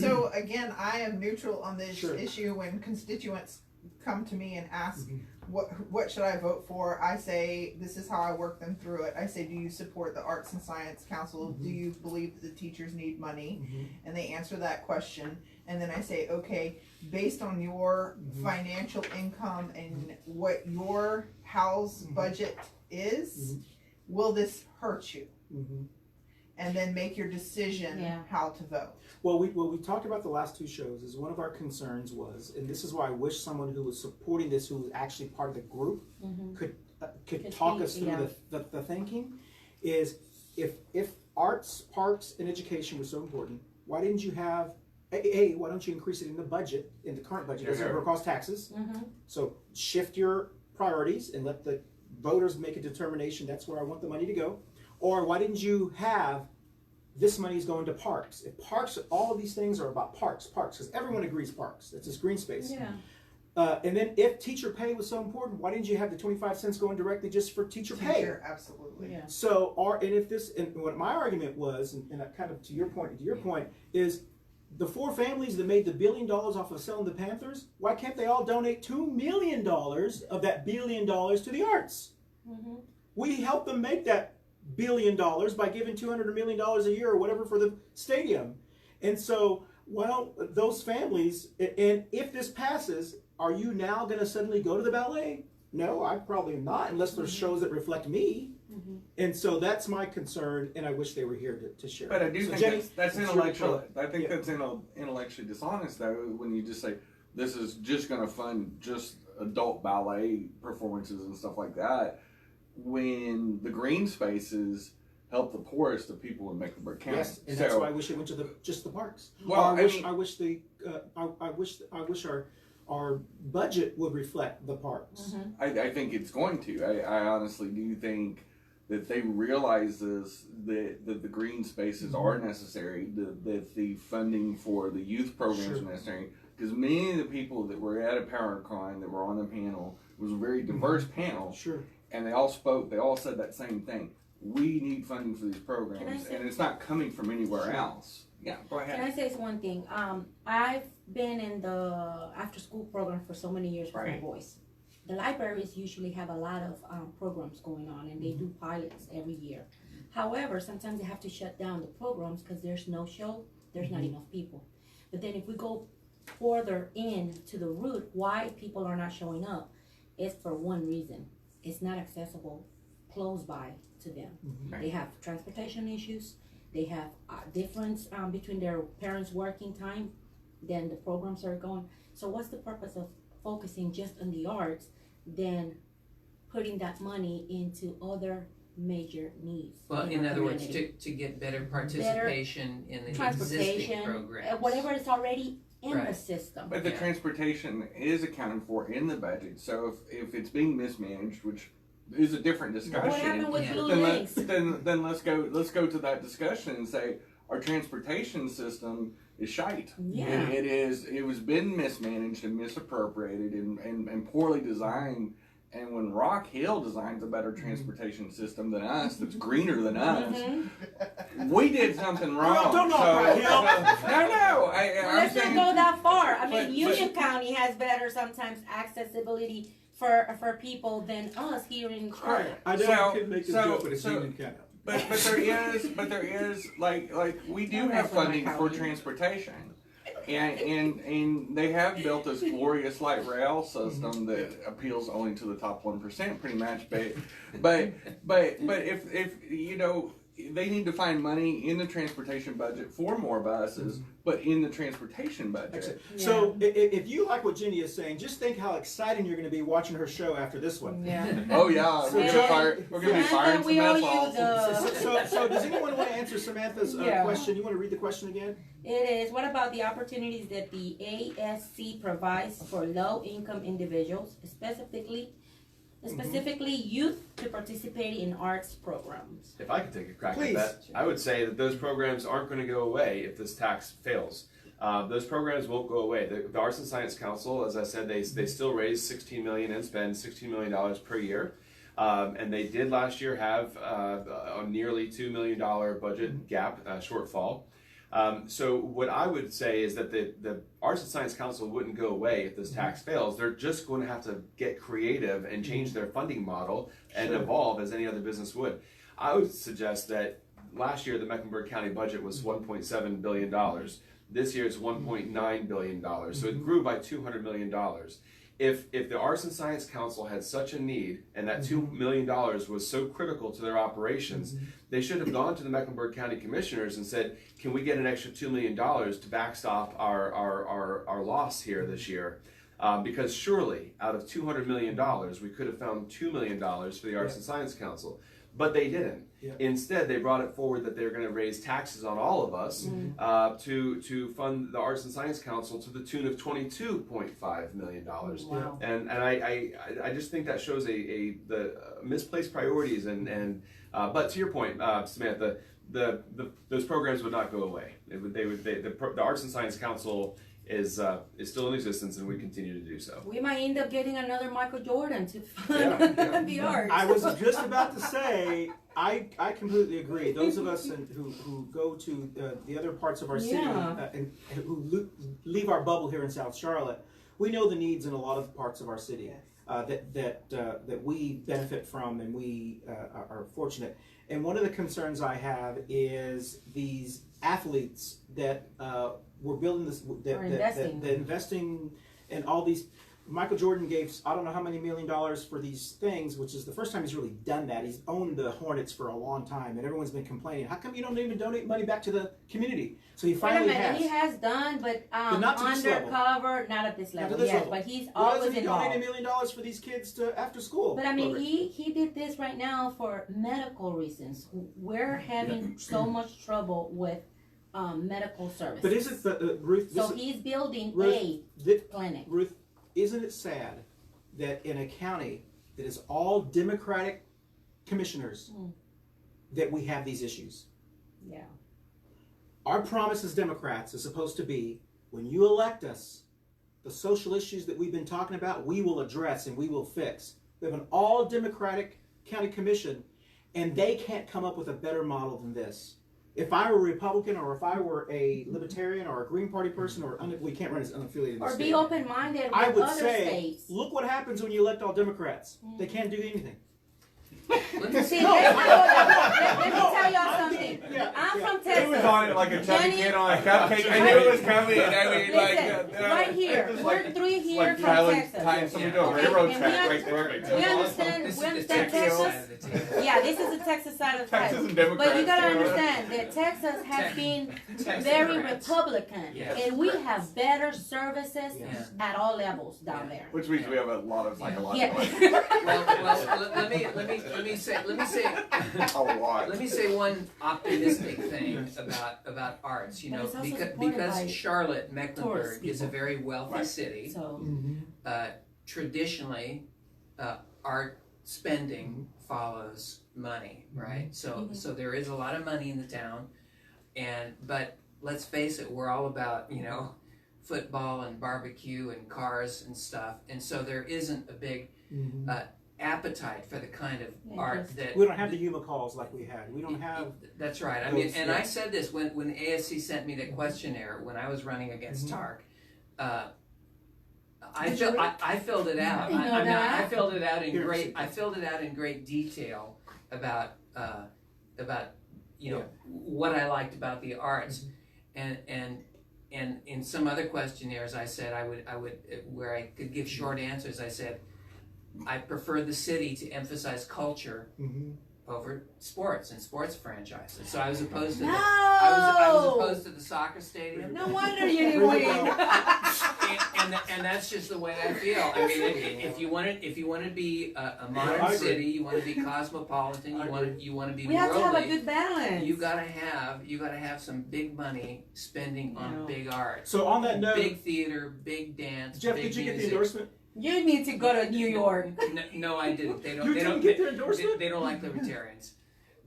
So again, I am neutral on this issue. When constituents come to me and ask, what should I vote for? I say, this is how I work them through it. I say, do you support the Arts and Science Council? Do you believe that the teachers need money? And they answer that question. And then I say, okay, based on your financial income and what your house budget is, will this hurt you? And then make your decision how to vote. Well, we talked about the last two shows is one of our concerns was, and this is why I wish someone who was supporting this, who was actually part of the group, could talk us through the thinking, is if arts, parks, and education was so important, why didn't you have, why don't you increase it in the budget, in the current budget, doesn't ever cost taxes, so shift your priorities and let the voters make a determination, that's where I want the money to go. Or why didn't you have this money is going to parks? If parks, all of these things are about parks, because everyone agrees parks. That's this green space. And then if teacher pay was so important, why didn't you have the 25 cents going directly just for teacher pay? Absolutely. So, and what my argument was, and kind of to your point, is the four families that made the $1 billion off of selling the Panthers, why can't they all donate $2 million of that $1 billion to the arts? We helped them make that $1 billion by giving $200 million a year or whatever for the stadium. And so, well, those families, and if this passes, are you now going to suddenly go to the ballet? No, I probably am not, unless there's shows that reflect me. And so that's my concern, and I wish they were here to share. But I do think Jenny, that's intellectual. I think that's intellectually dishonest, though, when you just say this is just going to fund just adult ballet performances and stuff like that, when the green spaces help the poorest of people in Mecklenburg County. Yes, and that's why I wish it went to just the parks. Well, I wish our budget would reflect the parks. I think it's going to. I honestly do think that they realize this, that the green spaces are necessary, that the funding for the youth programs are necessary. Because many of the people that were at a PowerCon, that were on the panel, it was a very diverse panel. And they all spoke, they all said that same thing. We need funding for these programs, and it's not coming from anywhere else. Yeah, go ahead. Can I say one thing? I've been in the after-school program for so many years with my boys. The libraries usually have a lot of programs going on, and they do pilots every year. However, sometimes they have to shut down the programs because there's no show, there's not enough people. But then if we go further into the root, why people are not showing up, it's for one reason. It's not accessible close by to them. They have transportation issues. They have difference between their parents' working time than the programs are going. So what's the purpose of focusing just on the arts than putting that money into other major needs? Well, in other words, to get better participation in the existing programs. Whatever is already in the system. But the transportation is accounted for in the budget. So if it's being mismanaged, which is a different discussion. What happened with Blue Links? Then let's go to that discussion and say our transportation system is shite. It was been mismanaged and misappropriated and poorly designed. And when Rock Hill designs a better transportation system than us, that's greener than us, we did something wrong. Don't knock Rock Hill. let's not go that far. I mean, But- Union County has better sometimes accessibility for people than us here in Charlotte. I don't couldn't make this joke, but it's Union County. But there is like we do have funding for transportation, and they have built this glorious light rail system that appeals only to the top 1% pretty much. But if you know, they need to find money in the transportation budget for more buses, but in the transportation budget. Excellent. So if you like what Jenny is saying, just think how exciting you're going to be watching her show after this one. Yeah. Oh yeah, we're gonna be firing some we owe you missiles. So does anyone want to answer Samantha's question? You want to read the question again? It is, what about the opportunities that the ASC provides for low-income individuals, specifically youth, to participate in arts programs? If I could take a crack Please. at that, I would say that those programs aren't going to go away if this tax fails. Those programs won't go away. The Arts and Science Council, as I said, they still raise $16 million and spend $16 million per year. And they did last year have a nearly $2 million budget gap, shortfall. So what I would say is that the Arts and Science Council wouldn't go away if this tax fails. They're just going to have to get creative and change their funding model and evolve as any other business would. I would suggest that last year the Mecklenburg County budget was $1.7 billion. This year it's $1.9 billion. So it grew by $200 million. If the Arts and Science Council had such a need, and that $2 million was so critical to their operations, they should have gone to the Mecklenburg County Commissioners and said, can we get an extra $2 million to backstop our loss here this year? Because surely, out of $200 million, we could have found $2 million for the Arts and Science Council. But they didn't. Yeah. Instead, they brought it forward that they're going to raise taxes on all of us to fund the Arts and Science Council to the tune of $22.5 million. Wow. And I just think that shows the misplaced priorities but to your point, Samantha, those programs would not go away. The Arts and Science Council is still in existence, and we continue to do so. We might end up getting another Michael Jordan to fund the arts. I was just about to say, I completely agree. Those of us who go to the other parts of our city and who leave our bubble here in South Charlotte, we know the needs in a lot of parts of our city that we benefit from, and we are fortunate. And one of the concerns I have is these athletes that we're building this, that investing in all these. Michael Jordan gave, I don't know how many $1 million for these things, which is the first time he's really done that. He's owned the Hornets for a long time, and everyone's been complaining, how come you don't even donate money back to the community? So he finally has. He has done, but not to this level. undercover, not at this level. Yes, level. but he's Why always doesn't he involved. donate $1 million for these kids to after school? But I mean, he did this right now for medical reasons. We're having so much trouble with medical services. But isn't the Ruth? So he's building Ruth, a clinic. Ruth, isn't it sad that in a county that is all Democratic commissioners that we have these issues? Yeah. Our promise as Democrats is supposed to be, when you elect us, the social issues that we've been talking about, we will address and we will fix. We have an all Democratic county commission, and they can't come up with a better model than this. If I were a Republican, or if I were a Libertarian, or a Green Party person, or we can't run as unaffiliated. Or state. be open-minded with I would other say, states. look what happens when you elect all Democrats. They can't do anything. See, let me tell y'all something. I'm from Texas. He was on it like a chubby Jenny- kid on a cupcake. I knew it was coming. I mean, Listen, right here. it was We're three here like from Texas. Texas. Tying somebody to a Okay, railroad and track we right there. We understand. This We is the understand Texas Texas. side of the table. Yeah, this is the Texas side of Texas Texas. and Democrats. But you gotta you know. understand that Texas has been Texas very Democrats. Republican, Yes. and we have better services Yes. at all levels down there. Which means we have a lot of psychological. Yeah. Well, let me say A lot. let me say one optimistic thing about arts. You But know, it's also supported by because Charlotte, tourist Mecklenburg is a people. very wealthy city. So Traditionally, art spending follows money, right? So there is a lot of money in the town, but let's face it, we're all about football and barbecue and cars and stuff, and so there isn't a big appetite for the kind of art that We don't have the Huma calls like we had. We don't have. That's right. I mean, and I said this when ASC sent me the questionnaire when I was running against TARC. I filled it out. I filled it out in great. I filled it out in great detail about what I liked about the arts, and in some other questionnaires I said I would where I could give short answers. I said I prefer the city to emphasize culture over sports and sports franchises. So I was opposed to I was opposed to the soccer stadium. No wonder you didn't win. And that's just the way I feel. I mean, if you want to be a modern city, you want to be cosmopolitan, you want to be we have to have a worldly. good balance. You gotta have some big money spending on big art. So on that note, big theater, big dance. Jeff, big did you get the music. endorsement? You need to go to New York. No, I didn't. They don't. You they didn't don't get their endorsement? They don't like libertarians.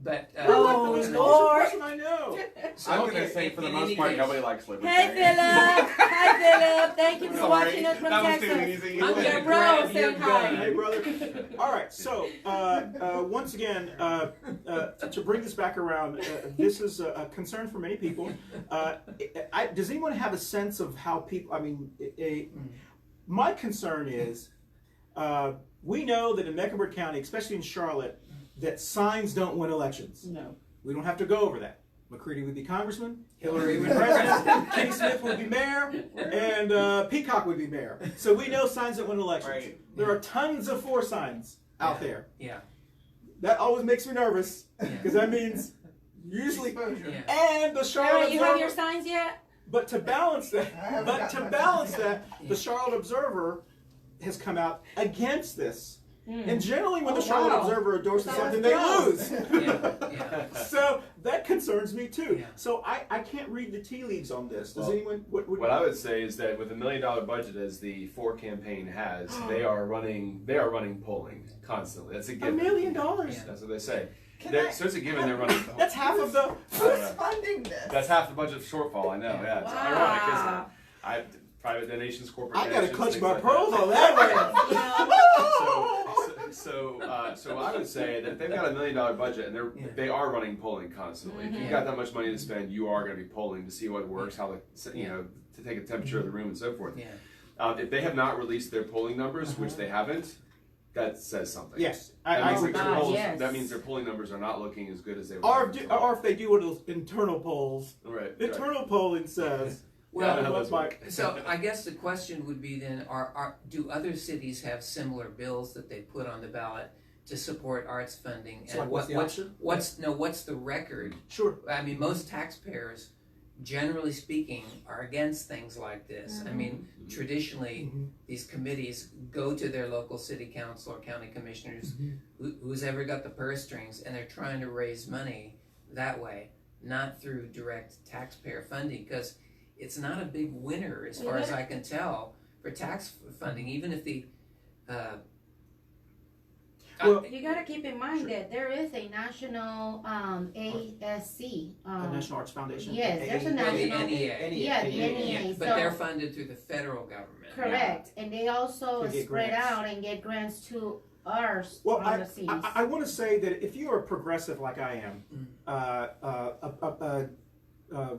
But Oh, That's the Lord. person I know. so I'm going to in- say for the in most any part, case- nobody likes Hey, libertarians. Philip. Hi, Philip. Thank you for Sorry, watching us from that was Texas. too easy. I'm Your gonna bro grab your saying hi. Hey, brother. All right. So once again, to bring this back around, this is a concern for many people. Does anyone have a sense of how people? I mean, my concern is we know that in Mecklenburg County, especially in Charlotte, that signs don't win elections. No. We don't have to go over that. McCready would be congressman, Hillary would be president, Kenny Smith would be mayor, and Peacock would be mayor. So we know signs don't win elections. Right. There are tons of for signs out there. Yeah. That always makes me nervous Yeah. because that means usually. Exposure. Yeah. And the All Charlotte right, you have Observer. your signs yet? But to balance that, haven't but gotten to my balance signs that, yet. the Charlotte Observer has come out against this. And generally, when the Oh, Charlotte wow. Observer endorses So something, let's they go. lose. Yeah. So that concerns me too. Yeah. So I can't read the tea leaves on this. Does Well, anyone? What I would say is that with $1 million budget as the For campaign has, they are running polling constantly. That's a $1 given. million? That's what they say. Can I- So it's a given they're running. That's half of the. Who's funding this? That's half the budget shortfall. I know. Yeah, it's ironic, isn't it? Wow. Private donations, corporate I gotta donations, clutch things my like pearls that. on that one. So I would say that if they've got $1 million budget and they are running polling constantly. If you've got that much money to spend, you are going to be polling to see what works, how to to take a temperature of the room and so forth. Yeah. If they have not released their polling numbers, which they haven't, that says something. Yes, That I means, agree. that their polls, yes. that means their polling numbers are not looking as good as they were. Or if they do one of those internal polls, right. internal polling says. Well, Well, how those work. So I guess the question would be then: do other cities have similar bills that they put on the ballot to support arts funding? So like what's the option? What's the record? Sure. I mean, most taxpayers, generally speaking, are against things like this. I mean, traditionally, these committees go to their local city council or county commissioners, who's ever got the purse strings, and they're trying to raise money that way, not through direct taxpayer funding, because it's not a big winner, as far as I can tell, for tax funding, even if the Well, You got to keep in mind that there is a national ASC. National Arts Foundation. Yes, there's a well, the national. NEA. Yeah, the NEA. But So- they're funded through the federal government. Correct, and they also To get spread grants. out and get grants to ours Well, on the seas. I want to say that if you are progressive like I am,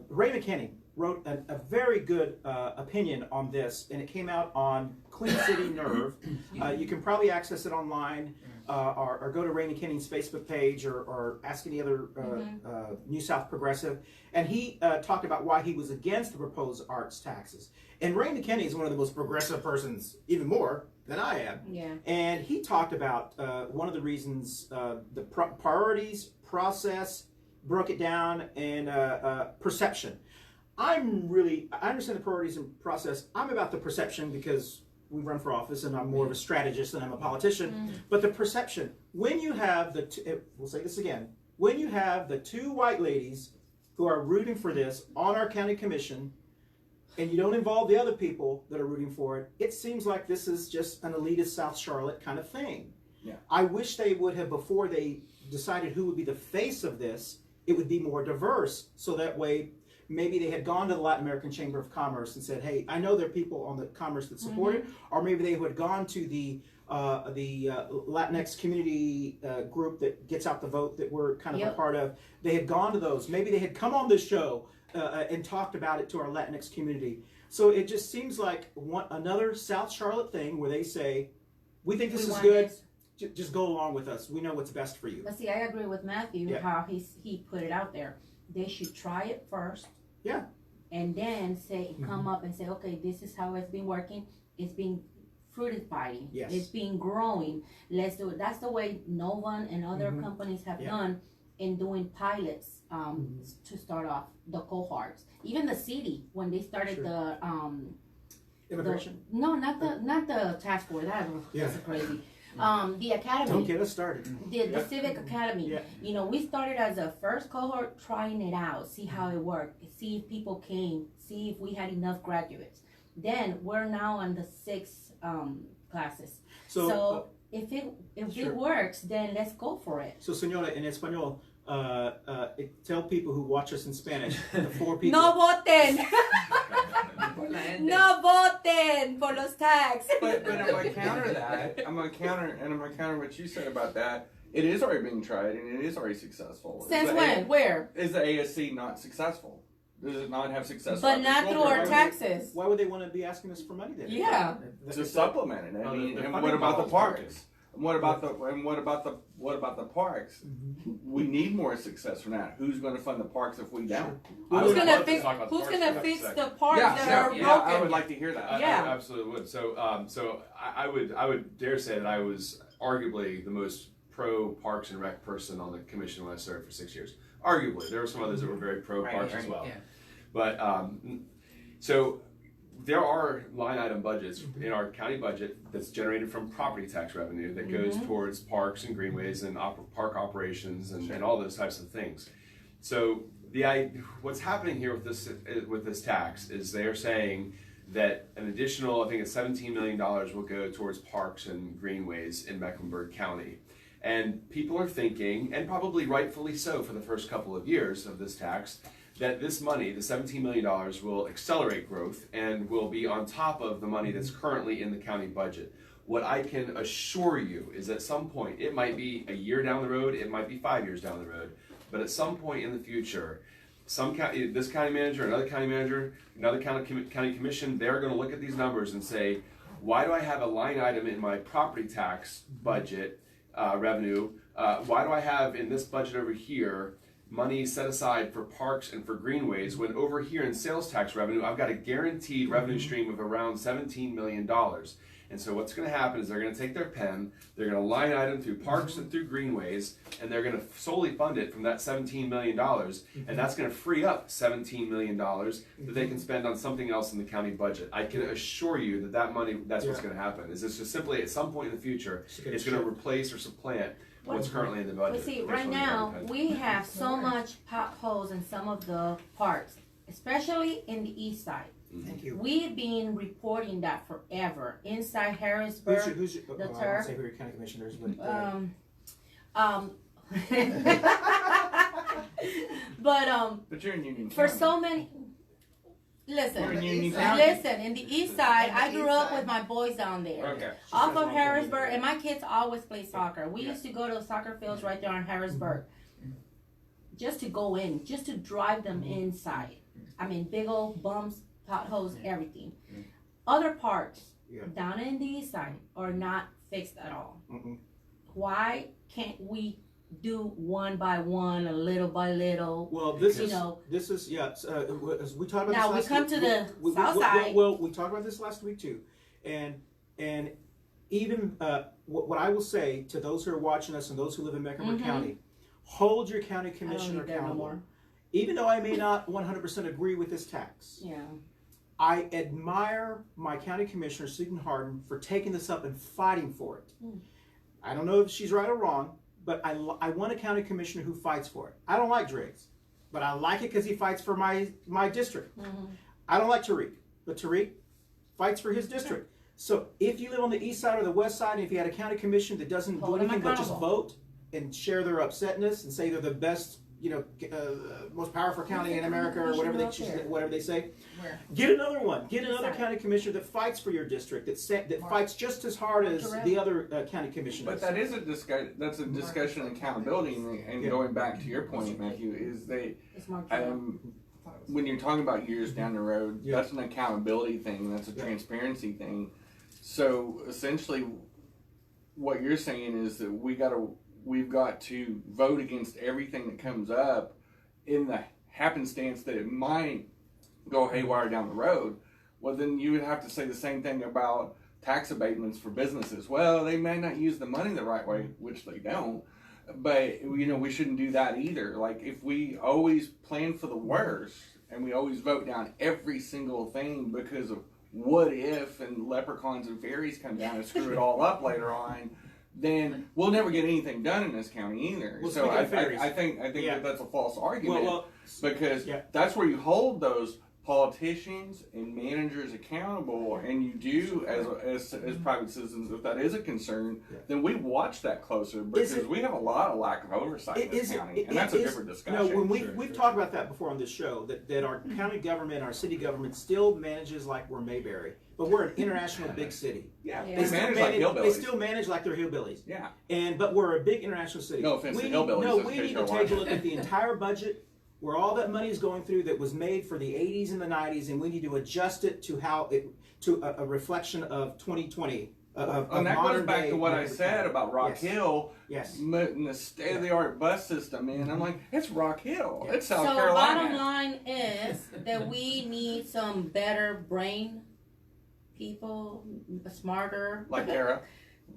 Ray McKinney wrote a very good opinion on this, and it came out on Clean City Nerve. You can probably access it online, or go to Ray McKinney's Facebook page, or ask any other New South progressive. And he talked about why he was against the proposed arts taxes. And Ray McKinney is one of the most progressive persons, even more than I am. Yeah. And he talked about one of the reasons, the priorities, process, broke it down, and perception. I understand the priorities and process. I'm about the perception because we run for office and I'm more of a strategist than I'm a politician. But the perception, when you have we'll say this again, when you have the two white ladies who are rooting for this on our county commission, and you don't involve the other people that are rooting for it, it seems like this is just an elitist South Charlotte kind of thing. Yeah. I wish they would have, before they decided who would be the face of this, it would be more diverse, so that way maybe they had gone to the Latin American Chamber of Commerce and said, hey, I know there are people on the Commerce that support it, or maybe they would have gone to the the Latinx community group that gets out the vote that we're kind of a Yep. part of, they had gone to those. Maybe they had come on this show and talked about it to our Latinx community. So it just seems like another South Charlotte thing where they say, we think this We is want good. this. Just go along with us. We know what's best for you. But see, I agree with Matthew Yeah. how he put it out there. They should try it first. Yeah. And then come up and say, okay, this is how it's been working. It's been fruitifying. Yes. It's been growing. Let's do it. That's the way Novan and other companies have Yeah. done in doing pilots to start off the cohorts. Even the city when they started Sure. the Immigration. no, not the task force. That's crazy. The academy. Don't get us started. The Civic Academy. Yeah. You know, we started as a first cohort trying it out, see how it worked, see if people came, see if we had enough graduates. Then we're now on the 6 classes. So if Sure. it works, then let's go for it. So, señora, en español, tell people who watch us in Spanish, the 4 people. No voten. Por la gente. No voten por los tags. But I'm gonna counter that. I'm gonna counter what you said about that. It is already being tried and it is already successful. Since Is the when? Where? Is the ASC not successful? Does it not have success? But not through our taxes. Why would they want to be asking us for money then? Yeah. To supplement it. I Oh, mean, the and funding what about the model is parks? And what about the parks? We need more success from that. Who's going to fund the parks if we don't? I Who's would gonna love to fix? talk about the Who's parks gonna for a fix second. the parts that are broken? I would like to hear that. Yeah. I absolutely would. So I would dare say that I was arguably the most pro Parks and Rec person on the commission when I served for 6 years. Arguably, there were some others that were very pro parks as well. Yeah. But so there are line item budgets in our county budget that's generated from property tax revenue that goes towards parks and greenways and park operations and all those types of things. So what's happening here with this tax is they are saying that an additional, I think it's $17 million will go towards parks and greenways in Mecklenburg County. And people are thinking, and probably rightfully so for the first couple of years of this tax, that this money, the $17 million, will accelerate growth and will be on top of the money that's currently in the county budget. What I can assure you is at some point, it might be a year down the road, it might be 5 years down the road, but at some point in the future, this county manager, another county manager, another county commission, they're going to look at these numbers and say, why do I have a line item in my property tax budget revenue? Why do I have in this budget over here money set aside for parks and for greenways when over here in sales tax revenue, I've got a guaranteed revenue stream of around $17 million. And so what's going to happen is they're going to take their pen, they're going to line item through parks and through greenways, and they're going to solely fund it from that $17 million. And that's going to free up $17 million that they can spend on something else in the county budget. I can assure you that money, that's what's going to happen. Is it's just simply at some point in the future, it's going to replace or supplant what's currently in the budget. But see, based right on the now, county budget. we have so much potholes in some of the parks, especially in the east side. Thank you. We've been reporting that forever. Inside Who's Harrisburg, your, the I won't turf. say who your county commissioners, but But you're in Union for County. so many, listen, We're in Union East County. listen, in the east side, In the I grew east up side. with my boys down there. Okay. Off of Harrisburg, and my kids always play soccer. We Yeah. used to go to the soccer fields right there on Harrisburg. Just to go in, just to drive them inside. I mean, big old bumps, potholes, everything. Other parts Yeah. down in the east side are not fixed at all. Mm-mm. Why can't we do one by one, a little by little? Well, this You is know. as we talked about. Now, this we last come to week. the south side. Well, we talked about this last week too, and even what I will say to those who are watching us and those who live in Mecklenburg Mhm. County, hold your county I don't commissioner live there no accountable. more. Even though I may not 100% agree with this tax, Yeah. I admire my county commissioner, Susan Harden, for taking this up and fighting for it. I don't know if she's right or wrong, but I want a county commissioner who fights for it. I don't like Driggs, but I like it because he fights for my district. I don't like Tariq, but Tariq fights for his district. So if you live on the east side or the west side, and if you had a county commission that doesn't Hold do them anything but just accountable. vote and share their upsetness and say they're the best most powerful county in America, or whatever they say. Where? Get another one. Get another county commissioner that fights for your district, that fights just as hard as the other county commissioners. But that is a discussion. That's a discussion of accountability, and going back to your point, Matthew, is when you're talking about years down the road, that's an accountability thing. That's a transparency thing. So essentially, what you're saying is that we've got to vote against everything that comes up in the happenstance that it might go haywire down the road. Well, then you would have to say the same thing about tax abatements for businesses. Well, they may not use the money the right way, which they don't, but we shouldn't do that either. Like, if we always plan for the worst and we always vote down every single thing because of what if and leprechauns and fairies come down and screw it all up later on, then we'll never get anything done in this county either. Well, so I think Yeah. that's a false argument, because Yeah. that's where you hold those politicians and managers accountable, and you do as private citizens, if that is a concern, then we watch that closer, because we have a lot of lack of oversight in this county, and that's a different discussion. No, when we've talked about that before on this show, that our county government, our city government still manages like we're Mayberry, but we're an international big city. Yeah, Yeah. they manage like hillbillies. They still manage like they're hillbillies. Yeah. But we're a big international city. No offense to hillbillies, No, just we in case need you're to take a watching. look at the entire budget, where all that money is going through that was made for the 80s and the 90s, and we need to adjust it to a reflection of 2020. And that goes back to what I said about Rock Hill. Yes. And the state-of-the-art bus system, man. I'm like, it's Rock Hill. It's South So Carolina. bottom line is that we need some better brain people, smarter Like Tara.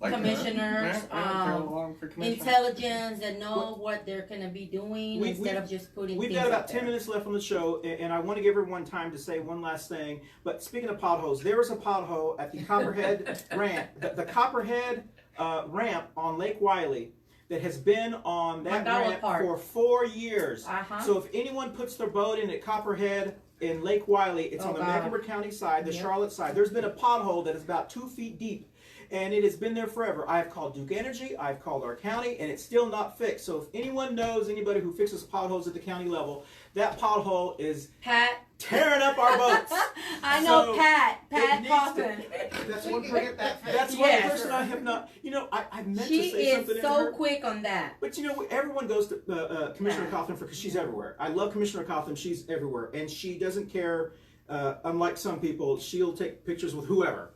commissioners, Tara Long for commissioner. intelligence, that know what they're going to be doing instead of just putting We've things got about out 10 there. minutes left on the show, and I want to give everyone time to say one last thing. But speaking of potholes, there was a pothole at the Copperhead ramp. The Copperhead ramp on Lake Wiley that has been on that Mandala ramp Park. for 4 years. Uh-huh. So if anyone puts their boat in at Copperhead in Lake Wiley, it's Oh, on the God. Mecklenburg County side, the Yep. Charlotte side. There's been a pothole that is about 2 feet deep. And it has been there forever. I've called Duke Energy, I've called our county, and it's still not fixed. So if anyone knows anybody who fixes potholes at the county level, that pothole is Pat. tearing up our boats. I know So, Pat it needs Coffin. That's We one can person. get that fixed. That's one Yes. person I have not. I meant to She say something is to so her. quick on that. But everyone goes to Commissioner Coughlin because she's everywhere. I love Commissioner Coughlin. She's everywhere, and she doesn't care. Unlike some people, she'll take pictures with whoever.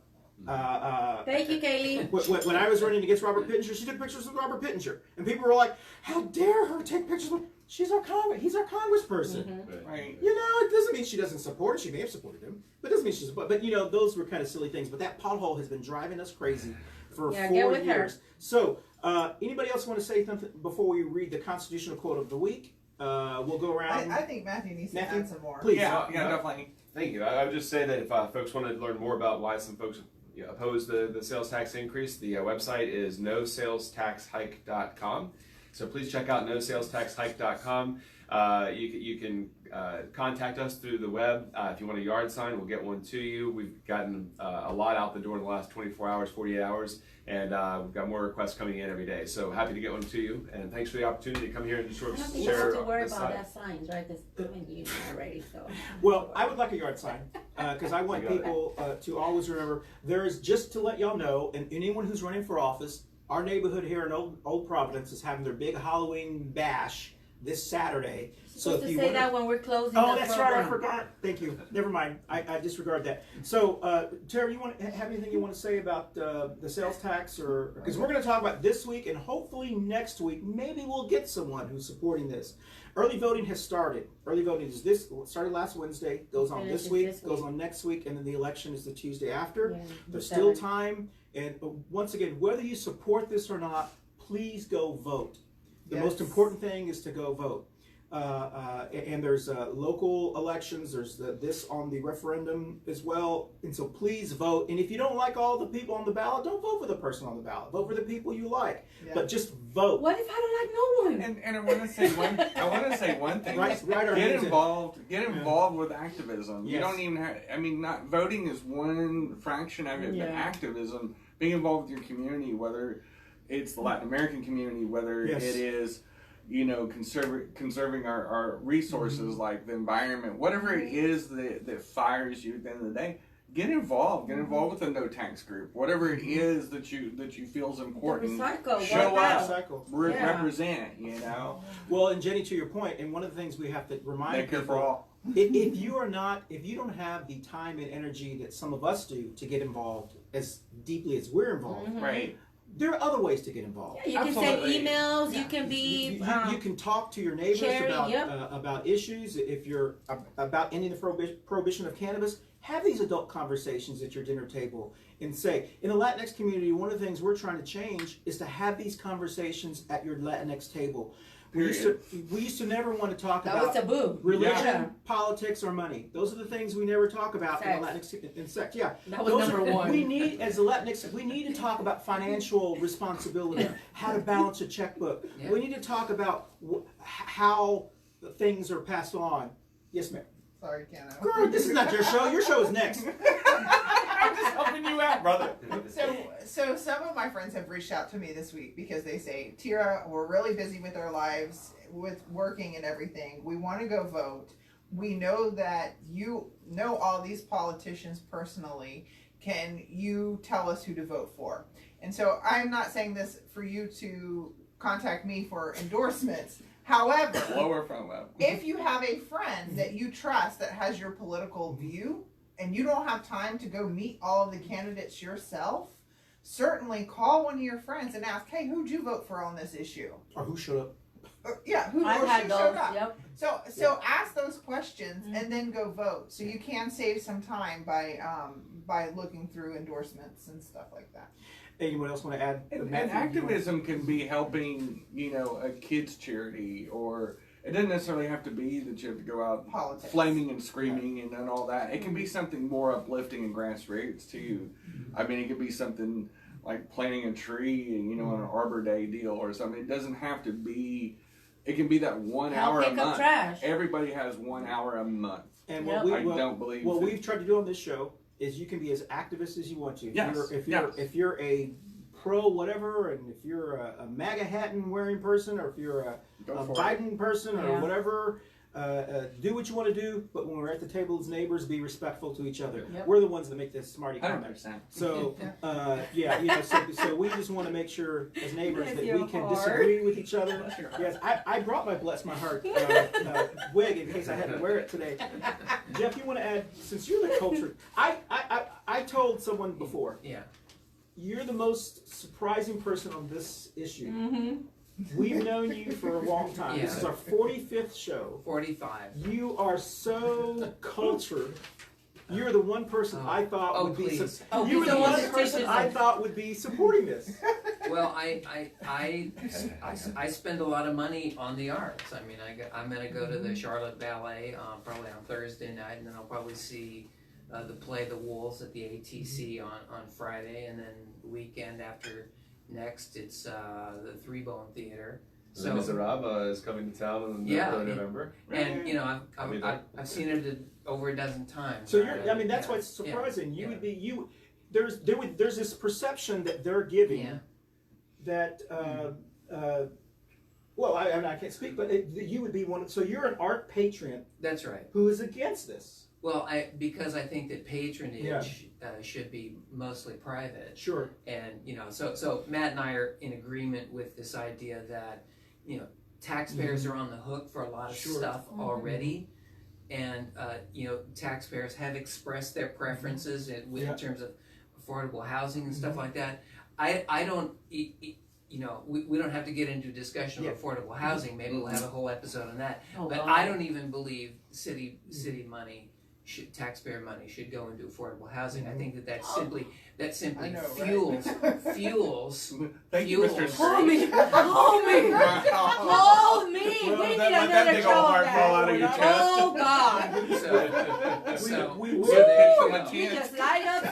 Thank you, Kaylee. When I was running against Robert Pittenger, she took pictures with Robert Pittenger, and people were like, "How dare her take pictures with?" He's our congressperson. Mm-hmm. Right. It doesn't mean she doesn't support it. She may have supported him, but it doesn't mean she supports. But those were kind of silly things. But that pothole has been driving us crazy for Yeah, 4 get with her. years. So, anybody else want to say something before we read the constitutional quote of the week? We'll go around. I think Matthew needs to Matthew, add some more. please. Yeah, definitely. Thank you. I would just say that if folks want to learn more about why some folks oppose the sales tax increase, the website is nosalestaxhike.com. So please check out nosalestaxhike.com. You can contact us through the web. If you want a yard sign, we'll get one to you. We've gotten a lot out the door in the last 24 hours, 48 hours, and we've got more requests coming in every day. So happy to get one to you, and thanks for the opportunity to come here and just sort I of don't think you share have to worry this about side. that signs, right? Because you know already, so. Well, I would like a yard sign because I want people to always remember there is, just to let y'all know, and anyone who's running for office, our neighborhood here in Old Providence is having their big Halloween bash this Saturday. So Supposed if to you say want that when we're closing Oh, the that's program. right. I forgot. Thank you. Never mind. I disregard that. So, Tara, you have anything you want to say about the sales tax, or because we're going to talk about this week, and hopefully next week maybe we'll get someone who's supporting this. Early voting has started. Early voting is started last Wednesday, goes on this week, goes on next week, and then the election is the Tuesday after. Yeah, There's the still 7th. time, and once again, whether you support this or not, please go vote. The Yes. most important thing is to go vote. And there's local elections. There's this on the referendum as well. And so please vote. And if you don't like all the people on the ballot, don't vote for the person on the ballot. Vote for the people you like. Yeah. But just vote. What if I don't like no one? And I want to say one. I want to say one thing. Right our Get hands in. involved. Get involved with activism. You Yes. don't even have. I mean, not voting is one fraction of it. Yeah. But activism, being involved with your community, whether it's the Latin American community, whether Yes. it is you know, conserving our resources, like the environment, whatever it is that fires you at the end of the day. Get involved. Get involved with a no tax group. Whatever it is that you feel is important. Recycle. Show up. Recycle. Represent. You know. Well, and Jenny, to your point, and one of the things we have to remind Medicare for people, all. if you don't have the time and energy that some of us do to get involved as deeply as we're involved, Right. there are other ways to get involved. Yeah, you can Absolutely. send emails. You can be. You can talk to your neighbors sharing, about issues. If you're about ending the prohibition of cannabis, have these adult conversations at your dinner table and say, in the Latinx community, one of the things we're trying to change is to have these conversations at your Latinx table. We used to never want to talk That was about taboo. religion, Yeah. politics, or money. Those are the things we never talk about in the Latinx in sex. Yeah, That was those number one. We need, as the Latinx, we need to talk about financial responsibility, how to balance a checkbook. Yeah. We need to talk about how things are passed on. Yes, ma'am. Sorry, Kenna. Girl, this is not your show. Your show is next. I'm just helping you out, brother. So some of my friends have reached out to me this week because they say, Tira, we're really busy with our lives, with working and everything. We want to go vote. We know that you know all these politicians personally. Can you tell us who to vote for? And so I'm not saying this for you to contact me for endorsements. However, Lower front lobe. if you have a friend that you trust that has your political view and you don't have time to go meet all of the candidates yourself, certainly call one of your friends and ask, hey, who'd you vote for on this issue? Or who showed up? Yeah, who I've or had who those. showed up. Yep. So ask those questions and then go vote. So you can save some time by looking through endorsements and stuff like that. Anyone else want to add? And Matthew, activism can be helping, you know, a kids charity, or it doesn't necessarily have to be that you have to go out Politics. flaming and screaming and all that. It can be something more uplifting and grassroots too. I mean, it could be something like planting a tree, you know, on an Arbor Day deal or something. It doesn't have to be. It can be that 1 Help hour a pick up month. trash. Everybody has 1 hour a month. And Yep. I don't believe what that- we've tried to do on this show is you can be as activist as you want to. Yes, If you're a pro whatever, and if you're a MAGA hat wearing person, or if you're a Go for it. Biden person or Yeah. whatever, do what you want to do. But when we're at the table as neighbors, be respectful to each other. Yep. We're the ones that make this smarty comment. 100%. So, yeah, you know, so we just want to make sure as neighbors Bless that your we can heart. disagree with each other. Yes, I brought my Bless My Heart wig in case I had to wear it today. Jeff, you want to add, since you're the culture, I told someone before, Yeah. you're the most surprising person on this issue. Mm-hmm. We've known you for a long time. Yeah. This is our 45th show. 45. You are so cultured. You're the one person I thought would be. Please. You were the so one much person I thought would be supporting this. Well, I spend a lot of money on the arts. I mean, I'm going to go to the Charlotte Ballet probably on Thursday night, and then I'll probably see the play The Wolves at the ATC on Friday, and then the weekend after next it's the Three Bone Theater. So Miserable is coming to town in Yeah, November. And you know, I've seen it over a dozen times. So you're. I mean, that's why it's Yeah. surprising. You Yeah. would be you. There's this perception that they're giving Yeah. that. Well, I can't speak, but you would be one. So you're an art patron That's right. who is against this. Well, because I think that patronage should be mostly private. Sure. And you know, so Matt and I are in agreement with this idea that, you know, taxpayers are on the hook for a lot of stuff already, and you know, taxpayers have expressed their preferences in terms of affordable housing and stuff like that. I don't. You know, we don't have to get into a discussion of affordable housing. Maybe we'll have a whole episode on that. But I don't even believe city money, taxpayer money, should go into affordable housing. I think that's simply I know, right? fuels. Thank you, Mr. Fuels. Hold me! Hold me! Hold me! Well, We need let that another big show old of heart fall out that. of your chest. Oh God! So we so will. there you Woo! go. You just light up so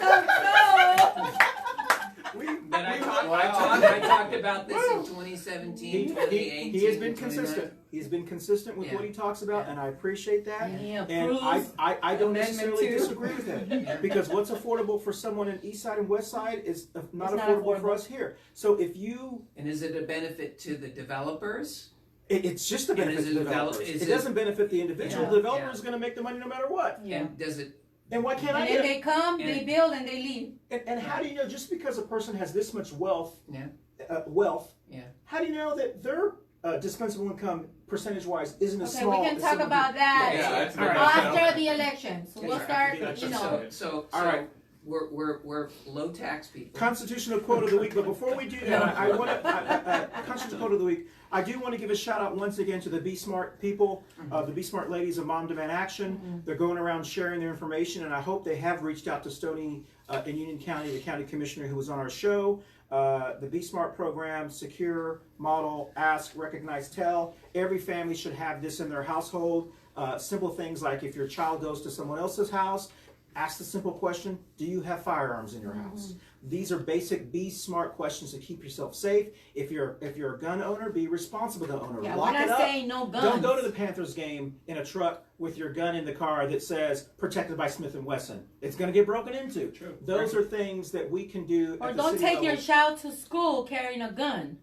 But I talked about this in 2017, 2018. He has been 2019. consistent. He's been consistent with what he talks about, and I appreciate that. He And approves I don't Amendment necessarily 2. disagree with him, because what's affordable for someone in East Side and West Side is not It's not affordable for affordable. us here. So if you And is it a benefit to the developers? It's just to And benefit is the it developers. is It it- doesn't benefit the individual. Yeah, The developer yeah. is going to make the money no matter what. Yeah. And does it? And why can't I And get then it? they come, they And- build, and they leave. And how do you know, just because a person has this much wealth, Yeah. wealth, Yeah. how do you know that their dispensable income, percentage-wise, isn't as Okay, small? we can as talk some about that Yeah, that's a All good right. question. after the elections. We'll Okay. start, you know. So All right. we're low tax people. Constitutional quote of the week. But before we do that, I want to constitutional quote of the week. I do want to give a shout out once again to the Be Smart people, the Be Smart ladies of Mom Demand Action. They're going around sharing their information, and I hope they have reached out to Stoney in Union County, the county commissioner who was on our show. The Be Smart program, secure, model, ask, recognize, tell. Every family should have this in their household. Simple things like if your child goes to someone else's house, ask the simple question, do you have firearms in your house? These are basic Be Smart questions to keep yourself safe. If you're a gun owner, be responsible gun owner. Yeah, Lock we're it not up. saying no guns. Don't go to the Panthers game in a truck with your gun in the car that says protected by Smith & Wesson. It's going to get broken into. True. Those are things that we can do Or at the don't city take level. your child to school carrying a gun.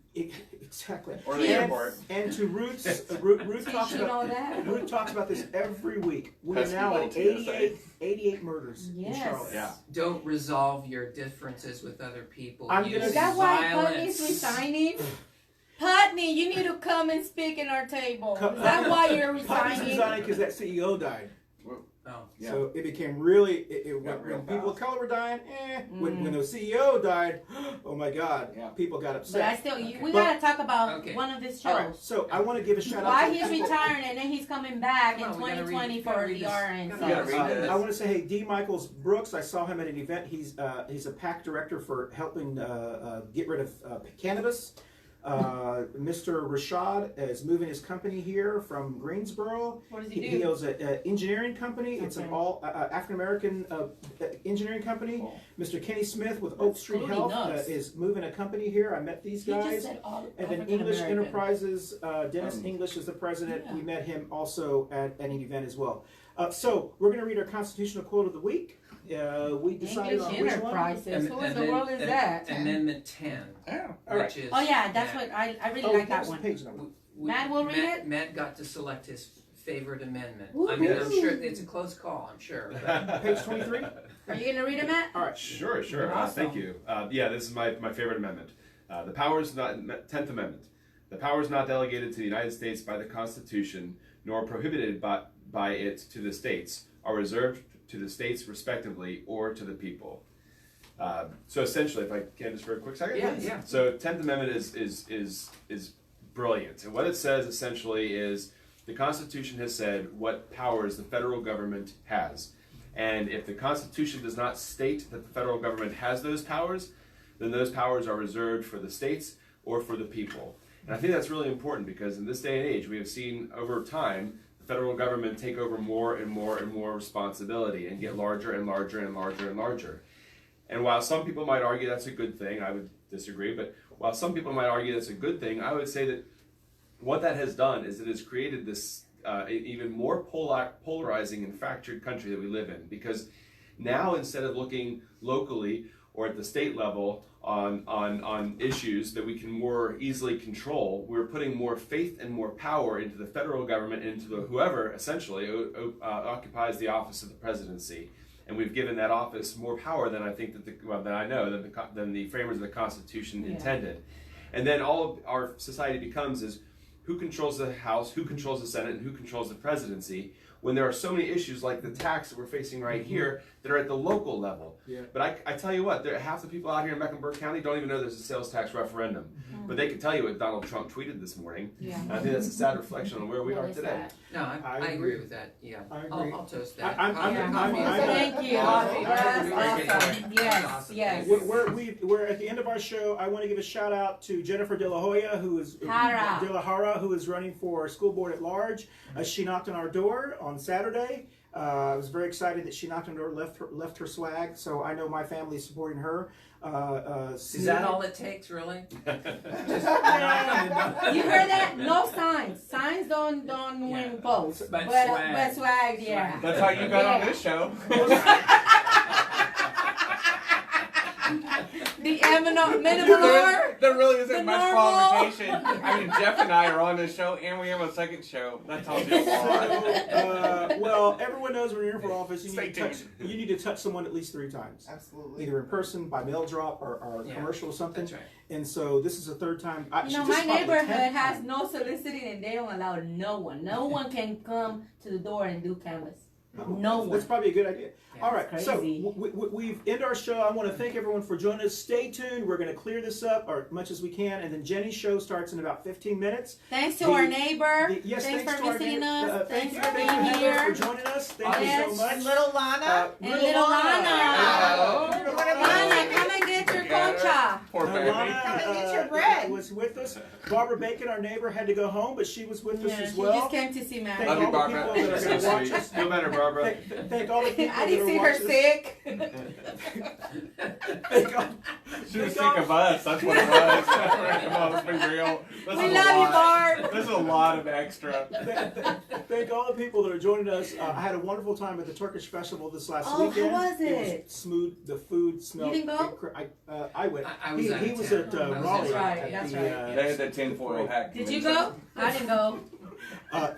Exactly. Or the Yes. airport. And to Ruth's, Ruth So talks you should know about that. Ruth talks about this every week. We are Pesky now little at TSA. 88 murders in Yes. Charlotte. Yeah. Don't resolve your differences with other people. I'm Use gonna- Is that why violence. Putney's resigning? Putney, you need to come and speak in our table. Co- Is that why you're Putney's resigning? resigning because that CEO died. Oh. Yeah. So it became really, Got real when people of fast. color were dying, when the CEO died, oh my God, Yeah. people got But I upset. still, we But- gotta talk about Okay. one of his All right, shows. so I want to give a shout out Why to the he's people. retiring and then he's coming back in Come on, we gotta read- 2020 we gotta for read the this. RN. We So. gotta read this. I want to say, hey, D. Michaels Brooks. I saw him at an event. He's a PAC director for helping get rid of cannabis. Mr. Rashad is moving his company here from Greensboro. What does He he do? owns an engineering company. It's an Okay. all African American engineering company. Cool. Mr. Kenny Smith with That's Oak Street totally Health nuts. is moving a company here. I met these He just guys. said all And then African English American. Enterprises, Dennis English is the president. Yeah. We met him also at an event as well. So we're going to read our constitutional quote of the week. We decided English on which one. Enterprises. Who in the Amendment- world is that? Amendment 10. Yeah. All right. Which is, Oh yeah, that's what I really Oh, like that what's the one. page number? Matt will read it? Matt got to select his favorite amendment. Woo-hoo. I mean, I'm sure it's a close call, I'm sure. But Page 23. Are you gonna read it, Matt? All right. Sure. Awesome. Thank you. Yeah, this is my favorite amendment. The powers not 10th Amendment. The powers not delegated to the United States by the Constitution, nor prohibited by it to the states, are reserved to the states respectively or to the people. So essentially, if I can just for a quick second. Yeah. So 10th Amendment is brilliant, and what it says essentially is the Constitution has said what powers the federal government has. And if the Constitution does not state that the federal government has those powers, then those powers are reserved for the states or for the people. And I think that's really important because in this day and age, we have seen over time the federal government take over more and more and more responsibility and get larger and larger and larger and larger. And while some people might argue that's a good thing, I would disagree, but while some people might argue that's a good thing, I would say that what that has done is it has created this even more polarizing and fractured country that we live in. Because now, instead of looking locally or at the state level on issues that we can more easily control, we're putting more faith and more power into the federal government and into whoever essentially occupies the office of the presidency. And we've given that office more power than I think than the framers of the Constitution intended. And then all of our society becomes is who controls the House, who controls the Senate, and who controls the presidency, when there are so many issues like the tax that we're facing right here that are at the local level. Yeah. But I tell you what, half the people out here in Mecklenburg County don't even know there's a sales tax referendum. But they can tell you what Donald Trump tweeted this morning. Yeah. And I think that's a sad reflection on where we What are is today. that? no, I agree with that. Yeah. I agree. I'll toast that. I'm- Thank you. Coffee. That's Very good. awesome. Yes, Awesome. yes. We're at the end of our show. I want to give a shout out to Jennifer De La Hoya, who is Hara. De La Hara, who is running for school board at large. She knocked on our door on Saturday. I was very excited that she knocked on our door, left her swag. So I know my family is supporting her. Is that all it takes, really? You heard that? No signs. Signs don't win votes. But But swag. swag, yeah. That's how you got on this show. The minimal There really isn't The much normal. qualification. I mean, Jeff and I are on this show, and we have a second show. That tells you a lot. Well, everyone knows when you're in for office, you Stay need, to touch someone at least 3 times. Absolutely. Either in person, by mail drop, or commercial or something. That's right. And so this is the 3rd time. You know, my neighborhood has no soliciting, and they don't allow no one. No one can come to the door and do canvas. No one. That's probably a good idea. Yeah, All right, crazy. so we've ended our show. I want to thank everyone for joining us. Stay tuned. We're going to clear this up as much as we can, and then Jenny's show starts in about 15 minutes. Thanks to our neighbor. Yes, thanks for to our visiting neighbor. us. Thank Thanks you, for being Heather, here. for joining us. Thank Yes. you so much. And little Lana. And little Lana. Hello. Lana, come and get your concha. Poor baby. Lana, Come and get your bread. was with us. Barbara Bacon, our neighbor, had to go home, but she was with us Yeah, as she well. just came to see Thank Matt. Love you, all the Barbara. people that are going to watch us. Feel better, Barbara. Thank all the people I that didn't are see her watching us. sick. Thank all- She was thank sick all- of us. That's what it was. Come on, let's be real. This We is a love you, lot. Barb. This is a lot of extra. Thank all the people that are joining us. I had a wonderful time at the Turkish Festival this last Oh, how weekend. was It it? was smooth. The food smelled. You didn't go? I went. I was out he of was town. at I was Raleigh. out. Right, at that's the, right. They had the tinfoil hat. Did you convention. go? I didn't go.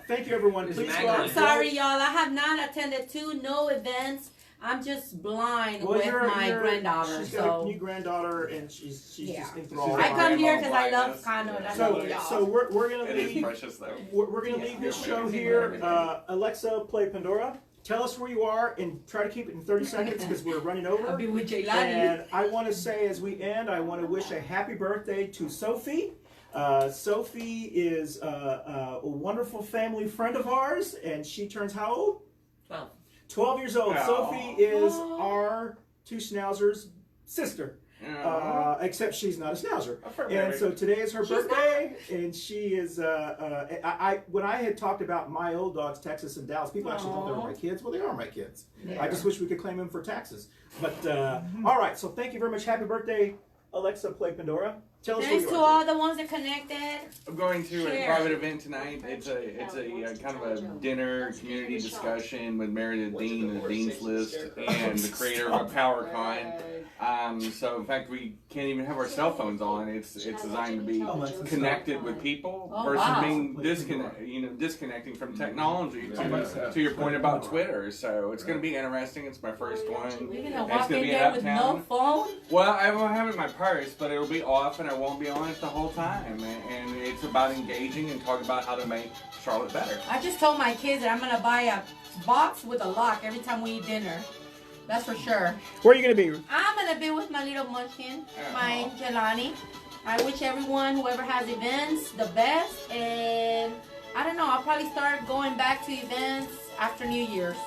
Thank you, everyone. There's Please Maggie. go out I'm and sorry, enjoy. y'all. I have not attended no events. I'm just blind with my granddaughter. She's got a So new granddaughter, and she's Yeah. just enthralled. I come here because I Blindness. love Kano. That's So, all y'all. so we're gonna It is leave. precious though. We're gonna leave this show here. Alexa, play Pandora. Tell us where you are, and try to keep it in 30 seconds because we're running over. I'll be with Jaylani. And I want to say, as we end, I want to wish a happy birthday to Sophie. Sophie is a wonderful family friend of ours, and she turns how old? 12. 12 years old. Aw. Sophie is Aw. our 2 schnauzers' sister, except she's not a schnauzer. And so today is her She's birthday, and she is. When I had talked about my old dogs, Texas and Dallas, people actually thought they were my kids. Well, they are my kids. I just wish we could claim them for taxes. But all right, so thank you very much. Happy birthday, Alexa. Play Pandora. Tell us Thanks where to you are. all the ones that connected. I'm going to a Share. private event tonight. It's a kind of a dinner community discussion with Meredith Dean and the Dean's List and the creator of PowerCon. So in fact, we can't even have our cell phones on. It's designed to be connected with people Oh, versus wow. being disconnecting from technology. To your point about Twitter, so it's going to be interesting. It's my first one. You're And gonna it's walk gonna in be there with uptown. no phone. Well, I will have it in my purse, but it'll be off and I won't be on it the whole time. And it's about engaging and talking about how to make Charlotte better. I just told my kids that I'm gonna buy a box with a lock every time we eat dinner. That's for sure. Where are you going to be? I'm gonna be with my little munchkin, my Jelani. I wish everyone, whoever has events, the best. And I don't know, I'll probably start going back to events after New Year's.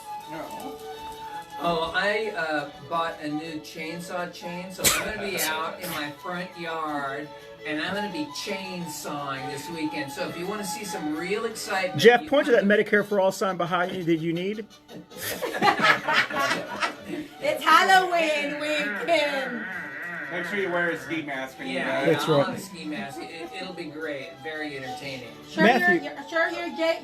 Oh, I bought a new chainsaw chain, so I'm going to be out in my front yard, and I'm going to be chainsawing this weekend. So if you want to see some real excitement... Jeff, you point to that want Medicare for All sign behind you that you need. It's Halloween weekend. Make sure you wear a ski mask when you Yeah, go. That's I'll right. have a ski mask. It'll be great. Very entertaining. Sure, Matthew. you're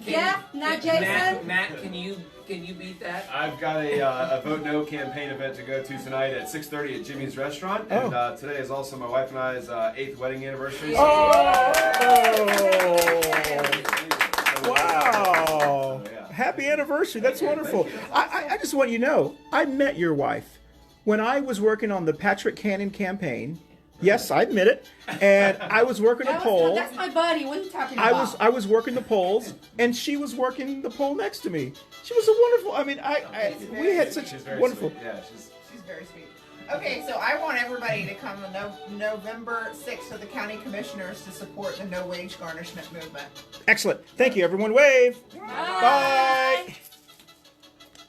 Jeff, not Jason. Matt, can you beat that? I've got a Vote No campaign event to go to tonight at 6:30 at Jimmy's Restaurant, and today is also my wife and I's 8th wedding anniversary. Wow. Yeah. Happy anniversary. That's wonderful. I just want you to know, I met your wife when I was working on the Patrick Cannon campaign. Yes, I admit it. And I was working a poll. That's my buddy. What are you talking about? I was working the polls, and she was working the poll next to me. She was a wonderful. I mean, we had such She's very wonderful. sweet. Yeah, She's very sweet. Okay, so I want everybody to come on November 6th to the county commissioners to support the no wage garnishment movement. Excellent. Thank you, everyone. Wave. Bye. Bye.